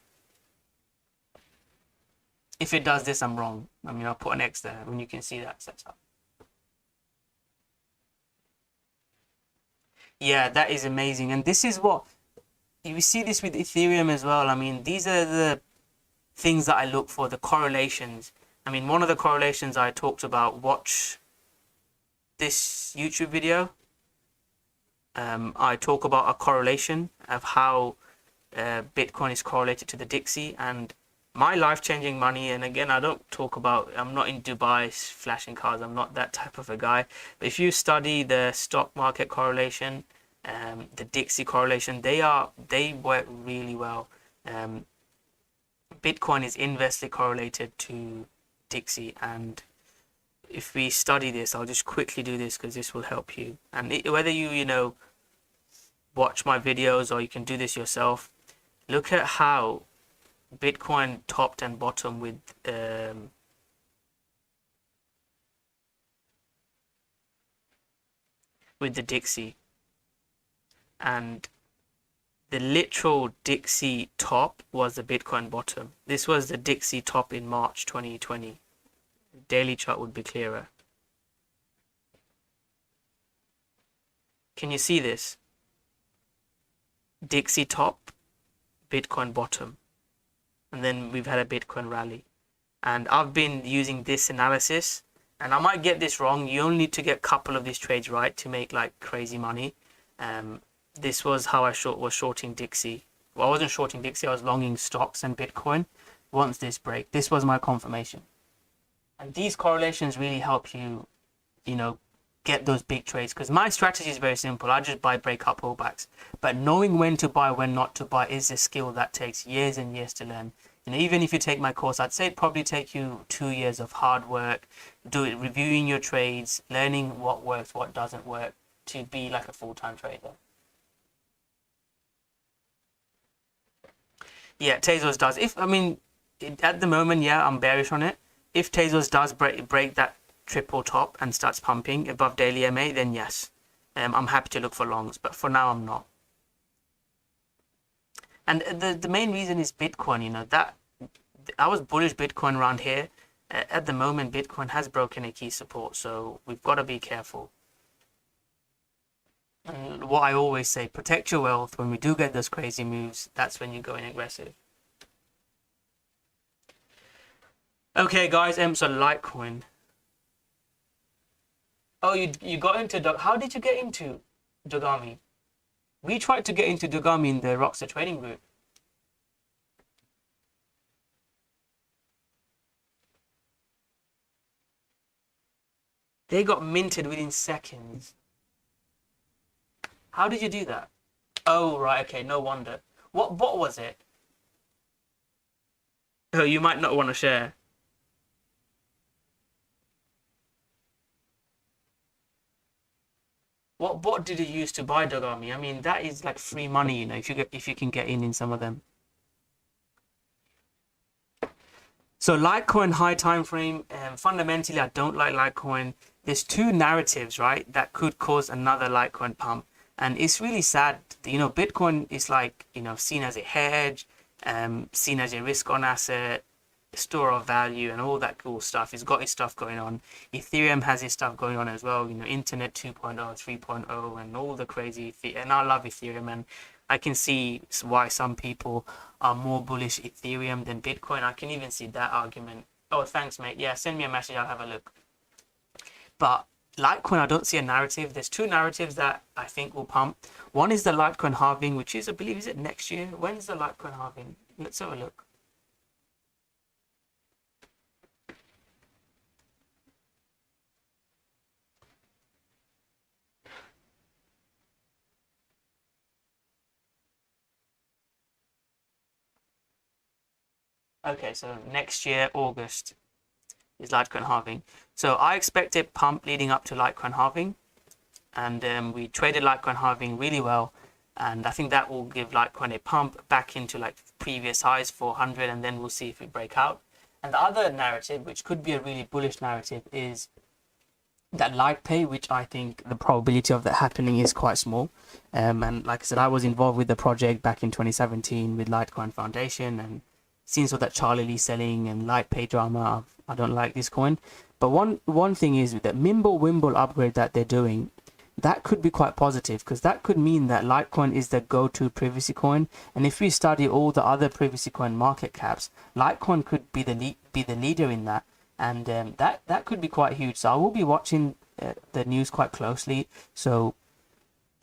If it does this, I'm wrong. I mean, I'll put an X there when you can see that setup. Yeah, that is amazing. And this is what you see this with Ethereum as well. I mean, these are the things that I look for, the correlations. I mean, one of the correlations I talked about, watch this YouTube video. I talk about a correlation of how Bitcoin is correlated to the Dixie, and my life-changing money. And again, I don't talk about, I'm not in Dubai flashing cars, I'm not that type of a guy. But if you study the stock market correlation, the Dixie correlation, they work really well. Bitcoin is inversely correlated to Dixie, and if we study this, I'll just quickly do this because this will help you. And whether you watch my videos or you can do this yourself, look at how Bitcoin topped and bottom with the Dixie, and the literal Dixie top was the Bitcoin bottom. This was the Dixie top in March 2020. Daily chart would be clearer. Can you see this? Dixie top, Bitcoin bottom. And then we've had a Bitcoin rally. And I've been using this analysis, and I might get this wrong. You only need to get a couple of these trades right to make like crazy money. This was how I was shorting Dixie. Well, I wasn't shorting Dixie, I was longing stocks and Bitcoin. Once this break, this was my confirmation. And these correlations really help you, get those big trades. Because my strategy is very simple. I just buy breakup pullbacks. But knowing when to buy, when not to buy is a skill that takes years and years to learn. Even if you take my course, I'd say it'd probably take you 2 years of hard work, reviewing your trades, learning what works, what doesn't work, to be like a full-time trader. Yeah, Tezos does. At the moment, yeah, I'm bearish on it. If Tezos does break that triple top and starts pumping above daily MA, then yes, I'm happy to look for longs. But for now, I'm not. And the main reason is Bitcoin. That I was bullish Bitcoin around here. At the moment, Bitcoin has broken a key support, so we've got to be careful. And what I always say, protect your wealth. When we do get those crazy moves, that's when you go in aggressive. Okay, guys, so Litecoin. Oh, you got into how did you get into Dogami? We tried to get into Dogami in the Rocko trading group. They got minted within seconds. How did you do that? Oh, right, okay, no wonder. What bot was it? Oh, you might not want to share. What bot did you use to buy Dogami? I mean, that is like free money, if you can get in some of them. So Litecoin high time frame. Fundamentally, I don't like Litecoin. There's two narratives, right, that could cause another Litecoin pump, and it's really sad. Bitcoin is like seen as a hedge, seen as a risk-on asset, store of value, and all that cool stuff. It's got its stuff going on. Ethereum has its stuff going on as well. Internet 2.0, 3.0, and all the crazy. And I love Ethereum, and I can see why some people are more bullish Ethereum than Bitcoin. I can even see that argument. Oh, thanks, mate. Yeah, send me a message. I'll have a look. But Litecoin, I don't see a narrative. There's two narratives that I think will pump. One is the Litecoin halving, which is, I believe, is it next year? When's the Litecoin halving? Let's have a look. Okay, so next year, August, is Litecoin halving. So I expect a pump leading up to Litecoin halving. And we traded Litecoin halving really well. And I think that will give Litecoin a pump back into like previous highs, 400, and then we'll see if we break out. And the other narrative, which could be a really bullish narrative, is that LitePay, which I think the probability of that happening is quite small. And like I said, I was involved with the project back in 2017 with Litecoin Foundation, and since all that Charlie Lee selling and LitePay drama, I don't like this coin. But one thing is that Mimble Wimble upgrade that they're doing, that could be quite positive, because that could mean that Litecoin is the go-to privacy coin. And if we study all the other privacy coin market caps, Litecoin could be the leader in that. And that could be quite huge. So I will be watching the news quite closely. So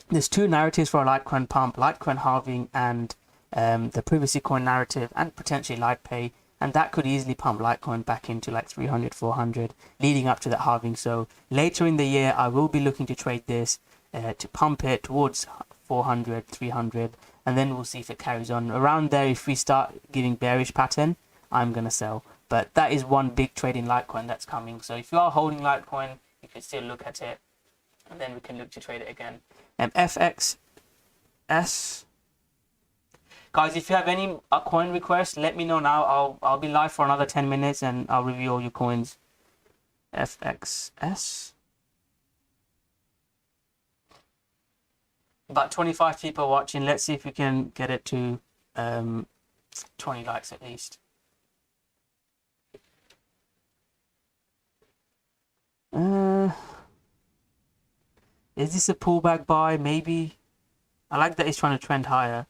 there's two narratives for a Litecoin pump: Litecoin halving and the privacy coin narrative, and potentially LitePay. And that could easily pump Litecoin back into like 300, 400, leading up to that halving. So later in the year, I will be looking to trade this to pump it towards 400, 300, and then we'll see if it carries on. Around there, if we start giving bearish pattern, I'm going to sell. But that is one big trade in Litecoin that's coming. So if you are holding Litecoin, you can still look at it, and then we can look to trade it again. FXS. Guys, if you have any coin requests, let me know now. I'll be live for another 10 minutes and I'll review all your coins. FXS. About 25 people watching. Let's see if we can get it to 20 likes at least. Is this a pullback buy? Maybe. I like that it's trying to trend higher.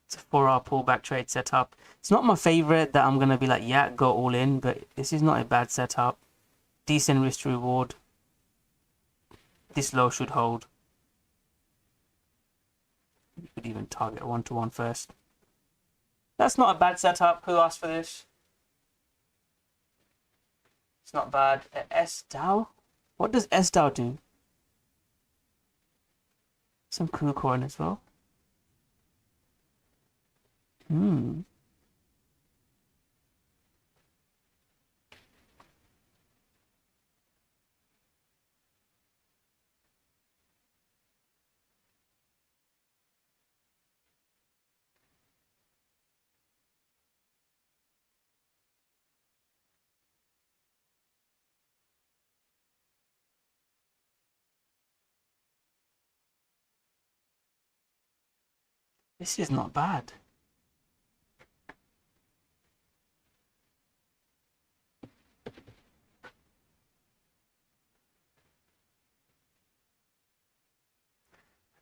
It's a 4-hour pullback trade setup. It's not my favorite that I'm going to be like, yeah, go all in, but this is not a bad setup. Decent risk to reward. This low should hold. You could even target 1-to-1 first. That's not a bad setup. Who asked for this? It's not bad. SDAO? What does SDAO do? Some cool coin as well. This is not bad.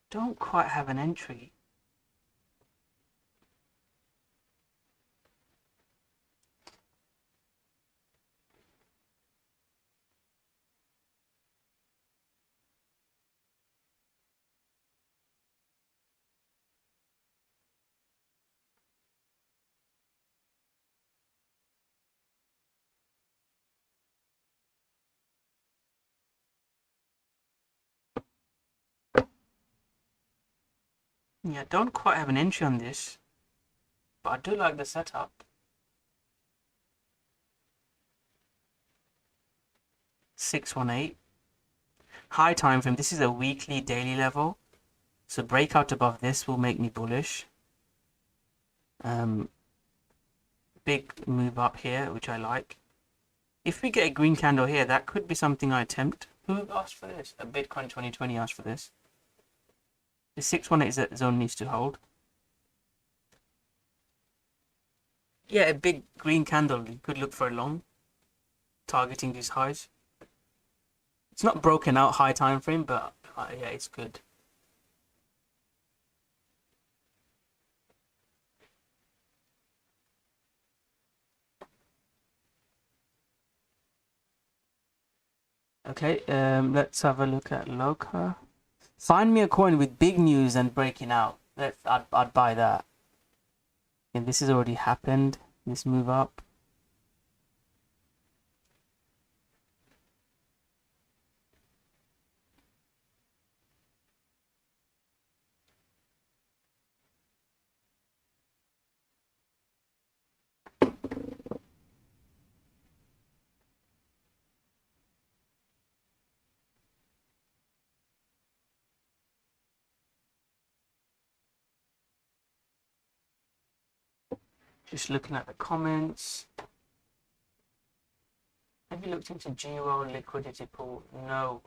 Don't quite have an entry. Yeah, don't quite have an entry on this, but I do like the setup. 618. High time frame. This is a weekly, daily level. So breakout above this will make me bullish. Big move up here, which I like. If we get a green candle here, that could be something I attempt. Who asked for this? A Bitcoin 2020 asked for this. The 618 zone needs to hold. Yeah, a big green candle. You could look for a long, targeting these highs. It's not broken out high time frame, but yeah, it's good. Okay, let's have a look at Loka. Find me a coin with big news and breaking out. I'd buy that. And this has already happened. This move up. Just looking at the comments. Have you looked into Giro liquidity pool? No.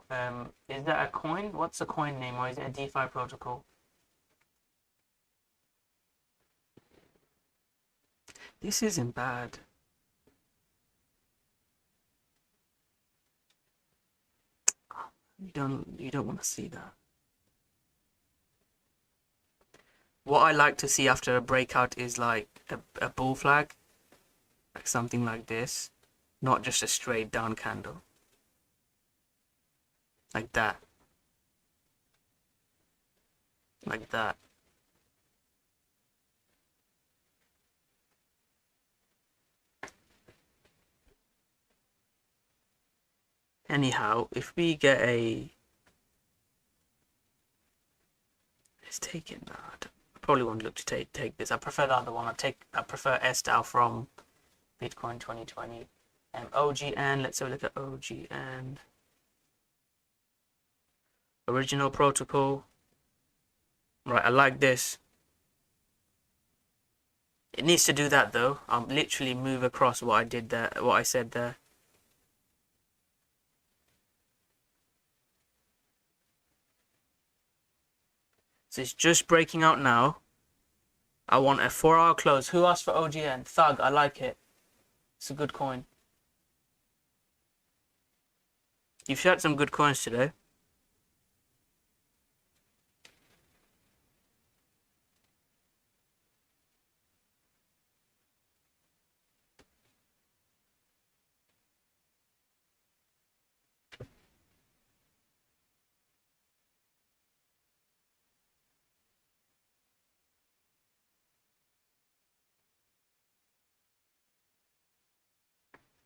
Is that a coin? What's a coin name, or is it a DeFi protocol? This isn't bad. You don't want to see that. What I like to see after a breakout is like a bull flag, like something like this, not just a straight down candle, like that, like that. Anyhow, if we get a, let's take it now. I probably won't look to take this. I prefer the other one. I prefer S-Style from Bitcoin 2020. OGN. Let's have a look at OGN. Original protocol. Right, I like this. It needs to do that though. I'll literally move across what I did there, what I said there. So it's just breaking out now. I want a 4-hour close. Who asked for OGN? Thug, I like it. It's a good coin. You've shared some good coins today.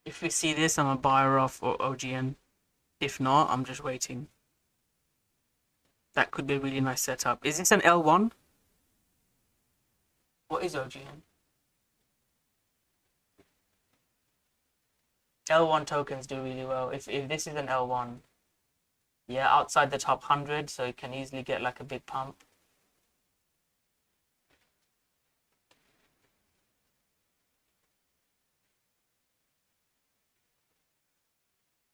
If we see this, I'm a buyer off or OGN. If not, I'm just waiting. That could be a really nice setup. Is this an L1? What is OGN? L1 tokens do really well. If this is an L1, yeah, outside the top 100, so it can easily get like a big pump.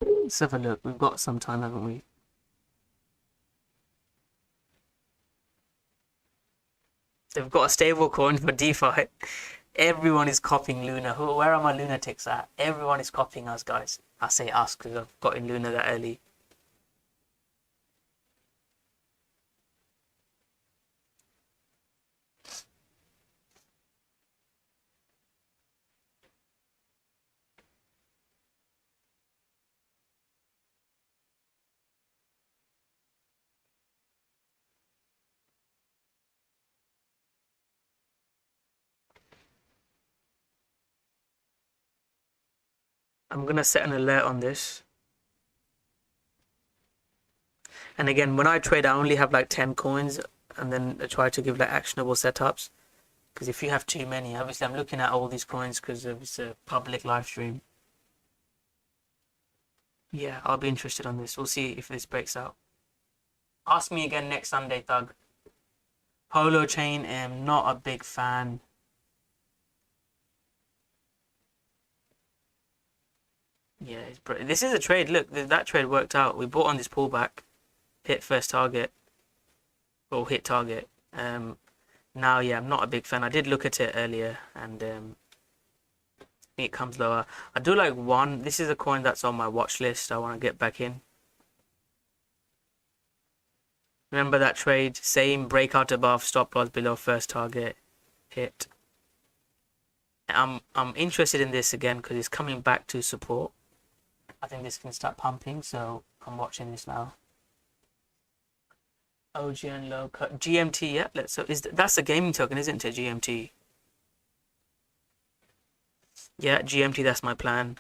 Let's have a look. We've got some time, haven't we? They've got a stable coin for DeFi. Everyone is copying Luna. Where are my lunatics at? Everyone is copying us, guys. I say us because I've got in Luna that early. I'm gonna set an alert on this. And again, when I trade, I only have like 10 coins, and then I try to give like actionable setups. Because if you have too many, obviously I'm looking at all these coins because it's a public live stream. Yeah, I'll be interested on this. We'll see if this breaks out. Ask me again next Sunday, Thug. Polo chain, am not a big fan. Yeah, this is a trade. Look, that trade worked out. We bought on this pullback, hit first target, or hit target. Now, yeah, I'm not a big fan. I did look at it earlier, and it comes lower. I do like one. This is a coin that's on my watch list. I want to get back in. Remember that trade? Same breakout above, stop loss below first target, hit. I'm interested in this again because it's coming back to support. I think this can start pumping, so I'm watching this now. OGN low cut GMT. Yeah, let's. So that's a gaming token, isn't it? GMT. Yeah, GMT. That's my plan.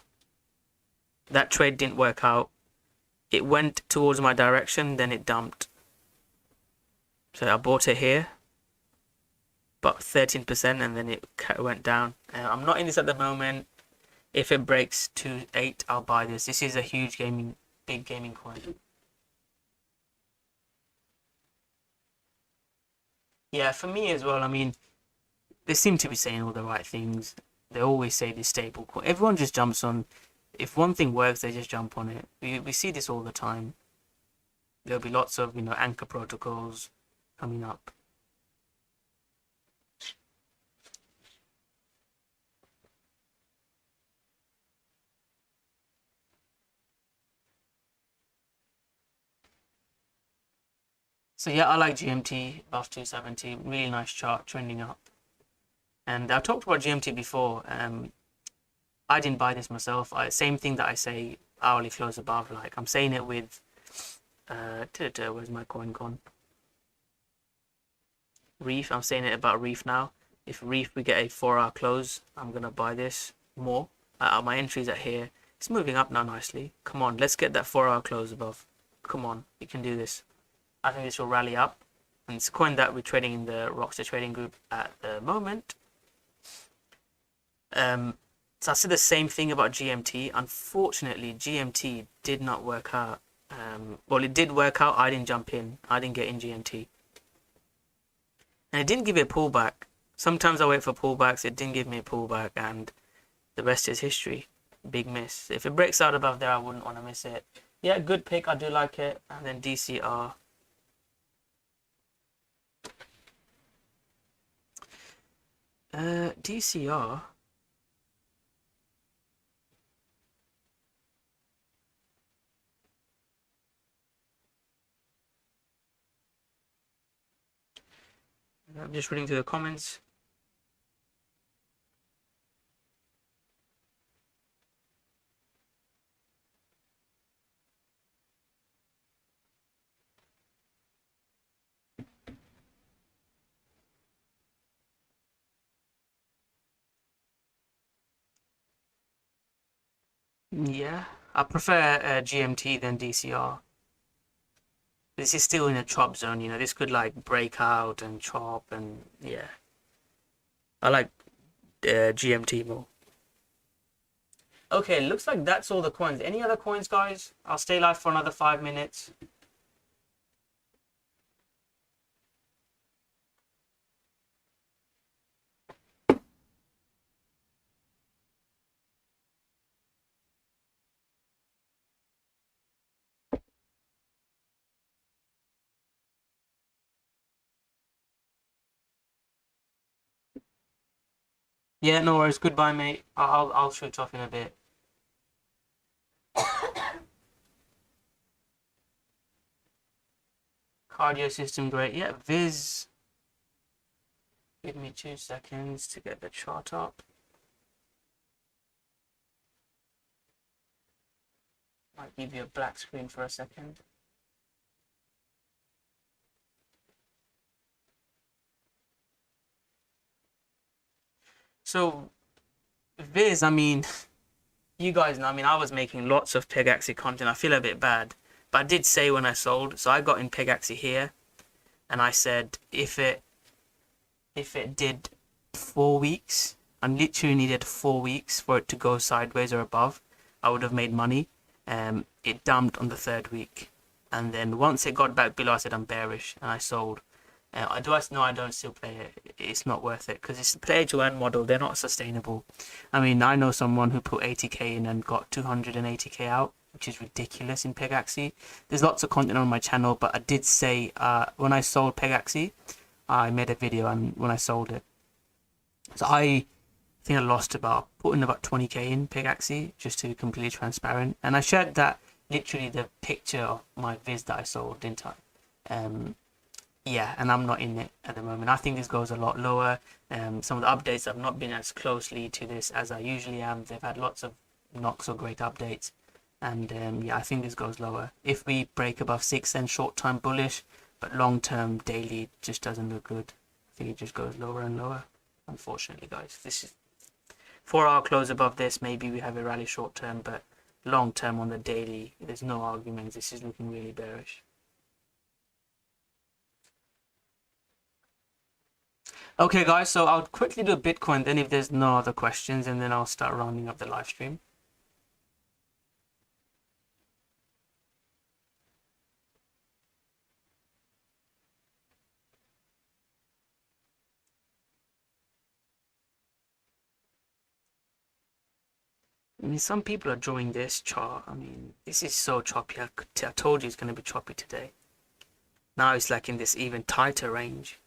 That trade didn't work out. It went towards my direction, then it dumped. So I bought it here, but 13%, and then it went down. I'm not in this at the moment. If it breaks to 8, I'll buy this. This is a huge big gaming coin. Yeah, for me as well. I mean, they seem to be saying all the right things. They always say this stable coin. Everyone just jumps on. If one thing works, they just jump on it. We see this all the time. There'll be lots of anchor protocols coming up. So yeah, I like GMT above 270. Really nice chart, trending up. And I've talked about GMT before. I didn't buy this myself. Same thing that I say hourly close above. Like I'm saying it with where's my coin gone? Reef. I'm saying it about Reef now. If Reef we get a 4-hour close, I'm gonna buy this more. My entries are here. It's moving up now nicely. Come on, let's get that 4-hour close above. Come on, we can do this. I think this will rally up. And it's a coin that we're trading in the Rockstar trading group at the moment. So I said the same thing about GMT. Unfortunately, GMT did not work out. Well, it did work out. I didn't jump in. I didn't get in GMT. And it didn't give me a pullback. Sometimes I wait for pullbacks. It didn't give me a pullback. And the rest is history. Big miss. If it breaks out above there, I wouldn't want to miss it. Yeah, good pick. I do like it. And then DCR. DCR. I'm just reading through the comments. Yeah, I prefer GMT than DCR. This is still in a chop zone, this could like break out and chop and yeah. I like GMT more. Okay, looks like that's all the coins. Any other coins, guys? I'll stay live for another 5 minutes. Yeah, no worries. Goodbye, mate. I'll shoot off in a bit. Cardio system, great. Yeah, Viz. Give me 2 seconds to get the chart up. Might give you a black screen for a second. So, Viz, I mean, you guys know, I was making lots of Pegaxi content. I feel a bit bad, but I did say when I sold. So I got in Pegaxi here, and I said if it did 4 weeks, I literally needed 4 weeks for it to go sideways or above, I would have made money. It dumped on the 3rd week, and then once it got back below, I said I'm bearish, and I sold. I don't still play it. It's not worth it because it's a play to earn model. They're not sustainable. I know someone who put 80k in and got 280k out, which is ridiculous in Pegaxi. There's lots of content on my channel, but I did say when I sold Pegaxi, I made a video and when I sold it. So I think I lost put in about 20k in Pegaxi, just to be completely transparent. And I shared that literally the picture of my Viz that I sold, didn't I? Yeah, and I'm not in it at the moment. I think this goes a lot lower. Some of the updates have not been as closely to this as I usually am. They've had lots of not so great updates. And yeah, I think this goes lower. If we break above 6, then short time bullish. but long term daily just doesn't look good. I think it just goes lower and lower, unfortunately, guys. This is 4-hour close above this, maybe we have a rally short term, but long term on the daily, there's no argument. This is looking really bearish. Okay, guys, so I'll quickly do Bitcoin then if there's no other questions, and then I'll start rounding up the live stream. I mean, some people are drawing this chart. I mean, this is so choppy. I told you it's going to be choppy today. Now it's like in this even tighter range.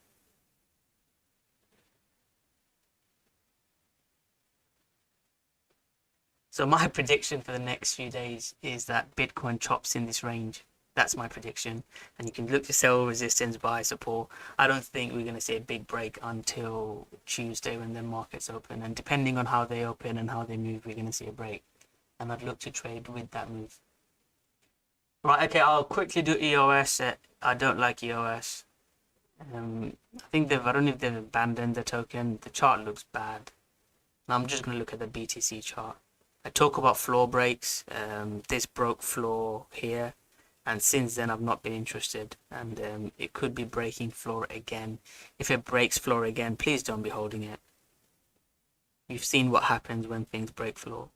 So my prediction for the next few days is that Bitcoin chops in this range. That's my prediction. And you can look to sell resistance, buy support. I don't think we're going to see a big break until Tuesday when the markets open. And depending on how they open and how they move, we're going to see a break. And I'd look to trade with that move. Right, okay, I'll quickly do EOS. I don't like EOS. I think I don't know if they've abandoned the token. The chart looks bad. Now I'm just going to look at the BTC chart. I talk about floor breaks. This broke floor here. And since then, I've not been interested. And it could be breaking floor again. If it breaks floor again, please don't be holding it. You've seen what happens when things break floor.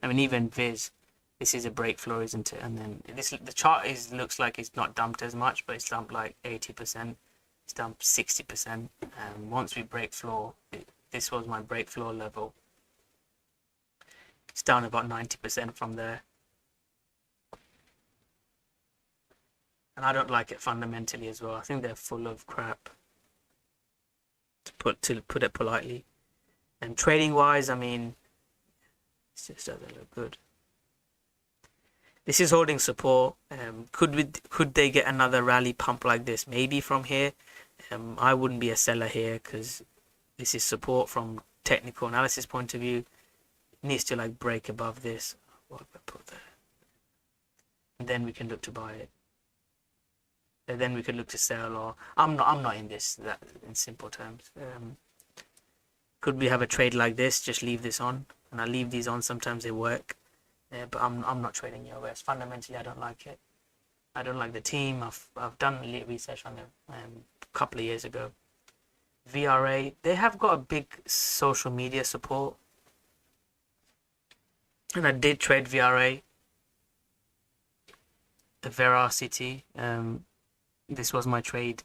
I mean, even Viz, this is a break floor, isn't it? And then the chart looks like it's not dumped as much, but it's dumped like 80%. It's dumped 60%. Once we break floor, this was my break floor level. It's down about 90% from there. And I don't like it fundamentally as well. I think they're full of crap, to put it politely. And trading wise, I mean, it just doesn't look good. This is holding support. Could they get another rally pump like this? Maybe from here. I wouldn't be a seller here because this is support from technical analysis point of view. It needs to like break above this. What have I put there? And then we can look to buy it. And then we could look to sell, or I'm not in this, that in simple terms. Could we have a trade like this? Just leave this on, and I leave these on. Sometimes they work, but I'm not trading EOS. Fundamentally, I don't like it. I don't like the team. I've done research on them a couple of years ago. VRA, they have got a big social media support, and I did trade VRA, the Veracity. This was my trade.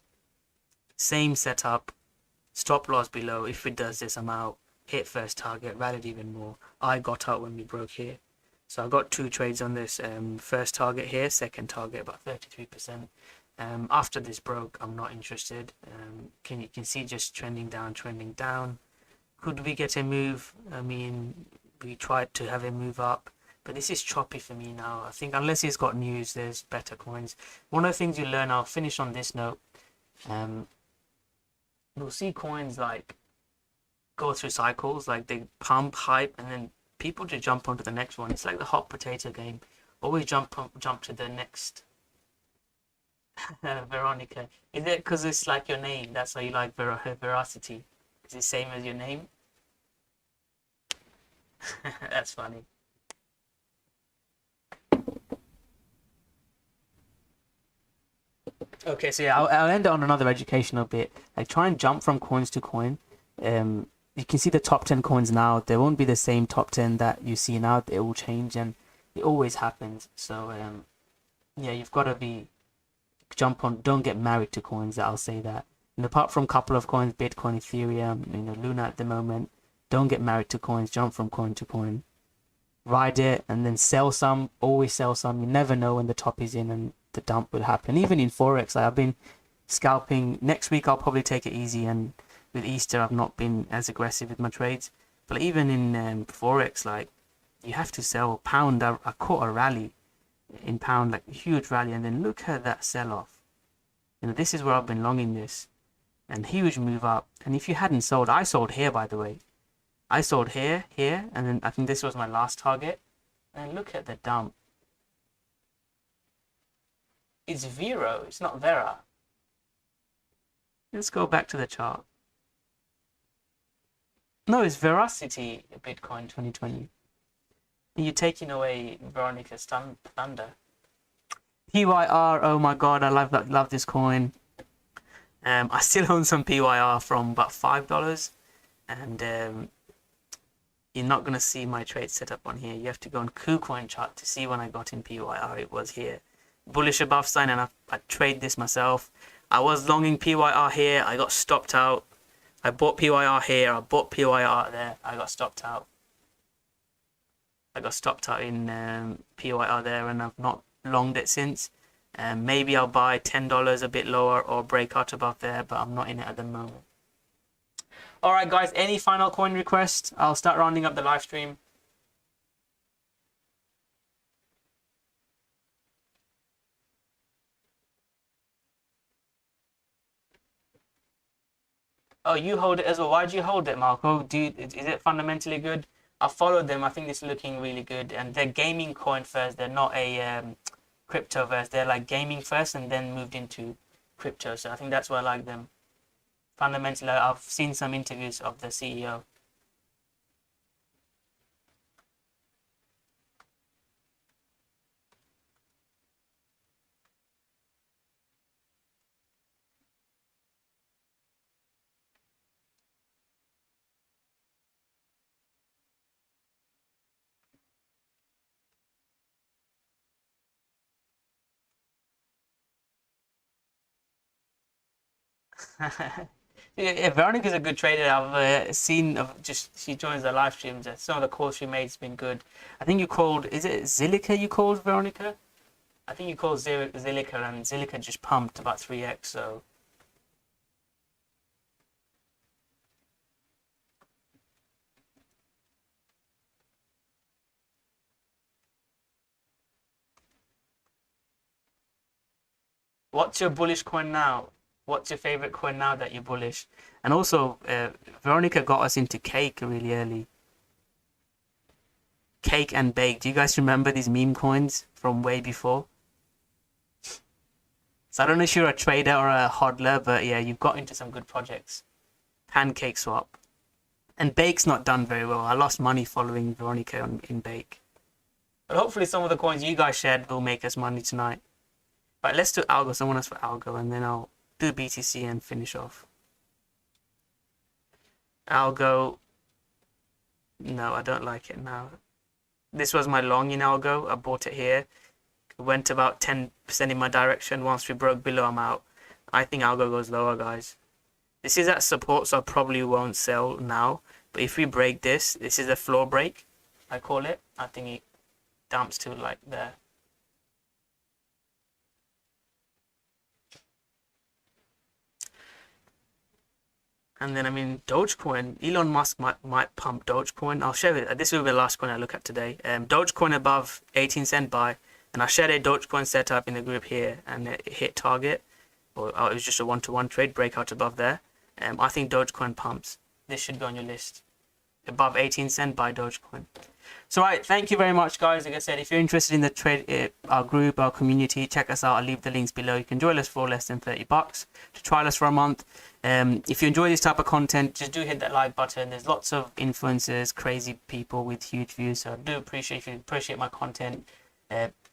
Same setup. Stop loss below. If it does this, I'm out. Hit first target. Rallied even more. I got out when we broke here. So I got 2 trades on this. First target here. Second target about 33%. After this broke, I'm not interested. You can see just trending down, trending down. Could we get a move? I mean, we tried to have a move up. But this is choppy for me now. I think unless he's got news, there's better coins. One of the things you learn, I'll finish on this note. You'll see coins like go through cycles, like they pump, hype, and then people just jump onto the next one. It's like the hot potato game. Always jump to the next. Veronica. Is it because it's like your name? That's why you like Veracity. Is it the same as your name? That's funny. Okay, so yeah, I'll end it on another educational bit. Like, try and jump from coins to coin. You can see the top 10 coins now. They won't be the same top 10 that you see now. It will change, and it always happens. So yeah, you've got to jump on. Don't get married to coins. I'll say that. And apart from a couple of coins, Bitcoin, Ethereum, Luna at the moment, don't get married to coins. Jump from coin to coin. Ride it and then sell some. Always sell some. You never know when the top is in and the dump will happen. Even in Forex, I've been scalping. Next week I'll probably take it easy, and with Easter I've not been as aggressive with my trades. But even in Forex, like, you have to sell pound. I caught a rally in pound, like a huge rally, and then look at that sell-off. This is where I've been longing this, and huge move up. And if you hadn't sold, I sold here, by the way. I sold here, and then I think this was my last target. And look at the dump. It's Vero. It's not Vera. Let's go back to the chart. No, it's Veracity Bitcoin 2020. You're taking away Veronica's thunder. PYR. Oh my god, I love this coin. I still own some PYR from about $5, and you're not gonna see my trade set up on here. You have to go on KuCoin chart to see when I got in PYR. It was here, bullish above sign, and I trade this myself. I was longing PYR here. I got stopped out. I bought PYR here. I bought PYR there. I got stopped out. I got stopped out in PYR there, and I've not longed it since. Maybe I'll buy $10 a bit lower or break out above there, but I'm not in it at the moment. Alright guys, any final coin requests? I'll start rounding up the live stream. Oh, you hold it as well. Why do you hold it, Marco? Is it fundamentally good? I followed them. I think it's looking really good. And they're gaming coin first. They're not a crypto first. They're like gaming first and then moved into crypto. So I think that's why I like them. Fundamentally, I've seen some interviews of the CEO. Yeah, Veronica's a good trader. I've seen she joins the live streams. Some of the calls she made has been good. I think you called, is it Zilica you called Veronica? I think you called Zilica, and Zilica just pumped about 3x. So what's your bullish coin now? What's your favorite coin now that you're bullish? And also, Veronica got us into cake really early. Cake and bake. Do you guys remember these meme coins from way before? So I don't know if you're a trader or a hodler, but yeah, you've got into some good projects. Pancake swap. And bake's not done very well. I lost money following Veronica in bake. But hopefully some of the coins you guys shared will make us money tonight. But let's do algo. Someone else for algo, and then I'll do BTC and finish off. Algo. No, I don't like it now. This was my long in algo. I bought it here. It went about 10% in my direction. Once we broke below, I'm out. I think algo goes lower, guys. This is at support, so I probably won't sell now. But if we break this, this is a floor break, I call it. I think it dumps to like there. And then, I mean, Dogecoin, Elon Musk might pump Dogecoin. I'll share it. This will be the last coin I look at today. Dogecoin above 18 cent buy. And I shared a Dogecoin setup in the group here, and it hit target. Or it was just a one-to-one trade, breakout above there. I think Dogecoin pumps. This should go on your list. Above 18 cent buy Dogecoin. So, right, thank you very much, guys. Like I said, if you're interested in the trade, our group, our community, check us out. I'll leave the links below. You can join us for less than $30 to trial us for a month. If you enjoy this type of content, just do hit that like button. There's lots of influencers, crazy people with huge views. So I do appreciate if you appreciate my content.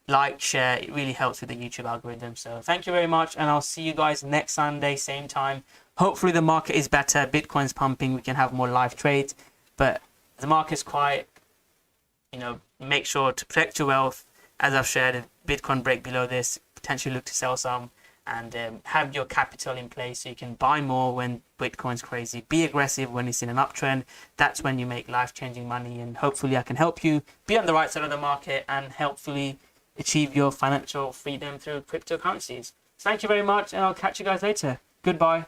Like, share. It really helps with the YouTube algorithm. So thank you very much, and I'll see you guys next Sunday, same time. Hopefully the market is better. Bitcoin's pumping. We can have more live trades. But the market's quiet. Make sure to protect your wealth. As I've shared, if Bitcoin break below this, potentially look to sell some, and have your capital in place so you can buy more when Bitcoin's crazy. Be aggressive when it's in an uptrend. That's when you make life-changing money, and hopefully I can help you be on the right side of the market and hopefully achieve your financial freedom through cryptocurrencies. Thank you very much, and I'll catch you guys later. Goodbye.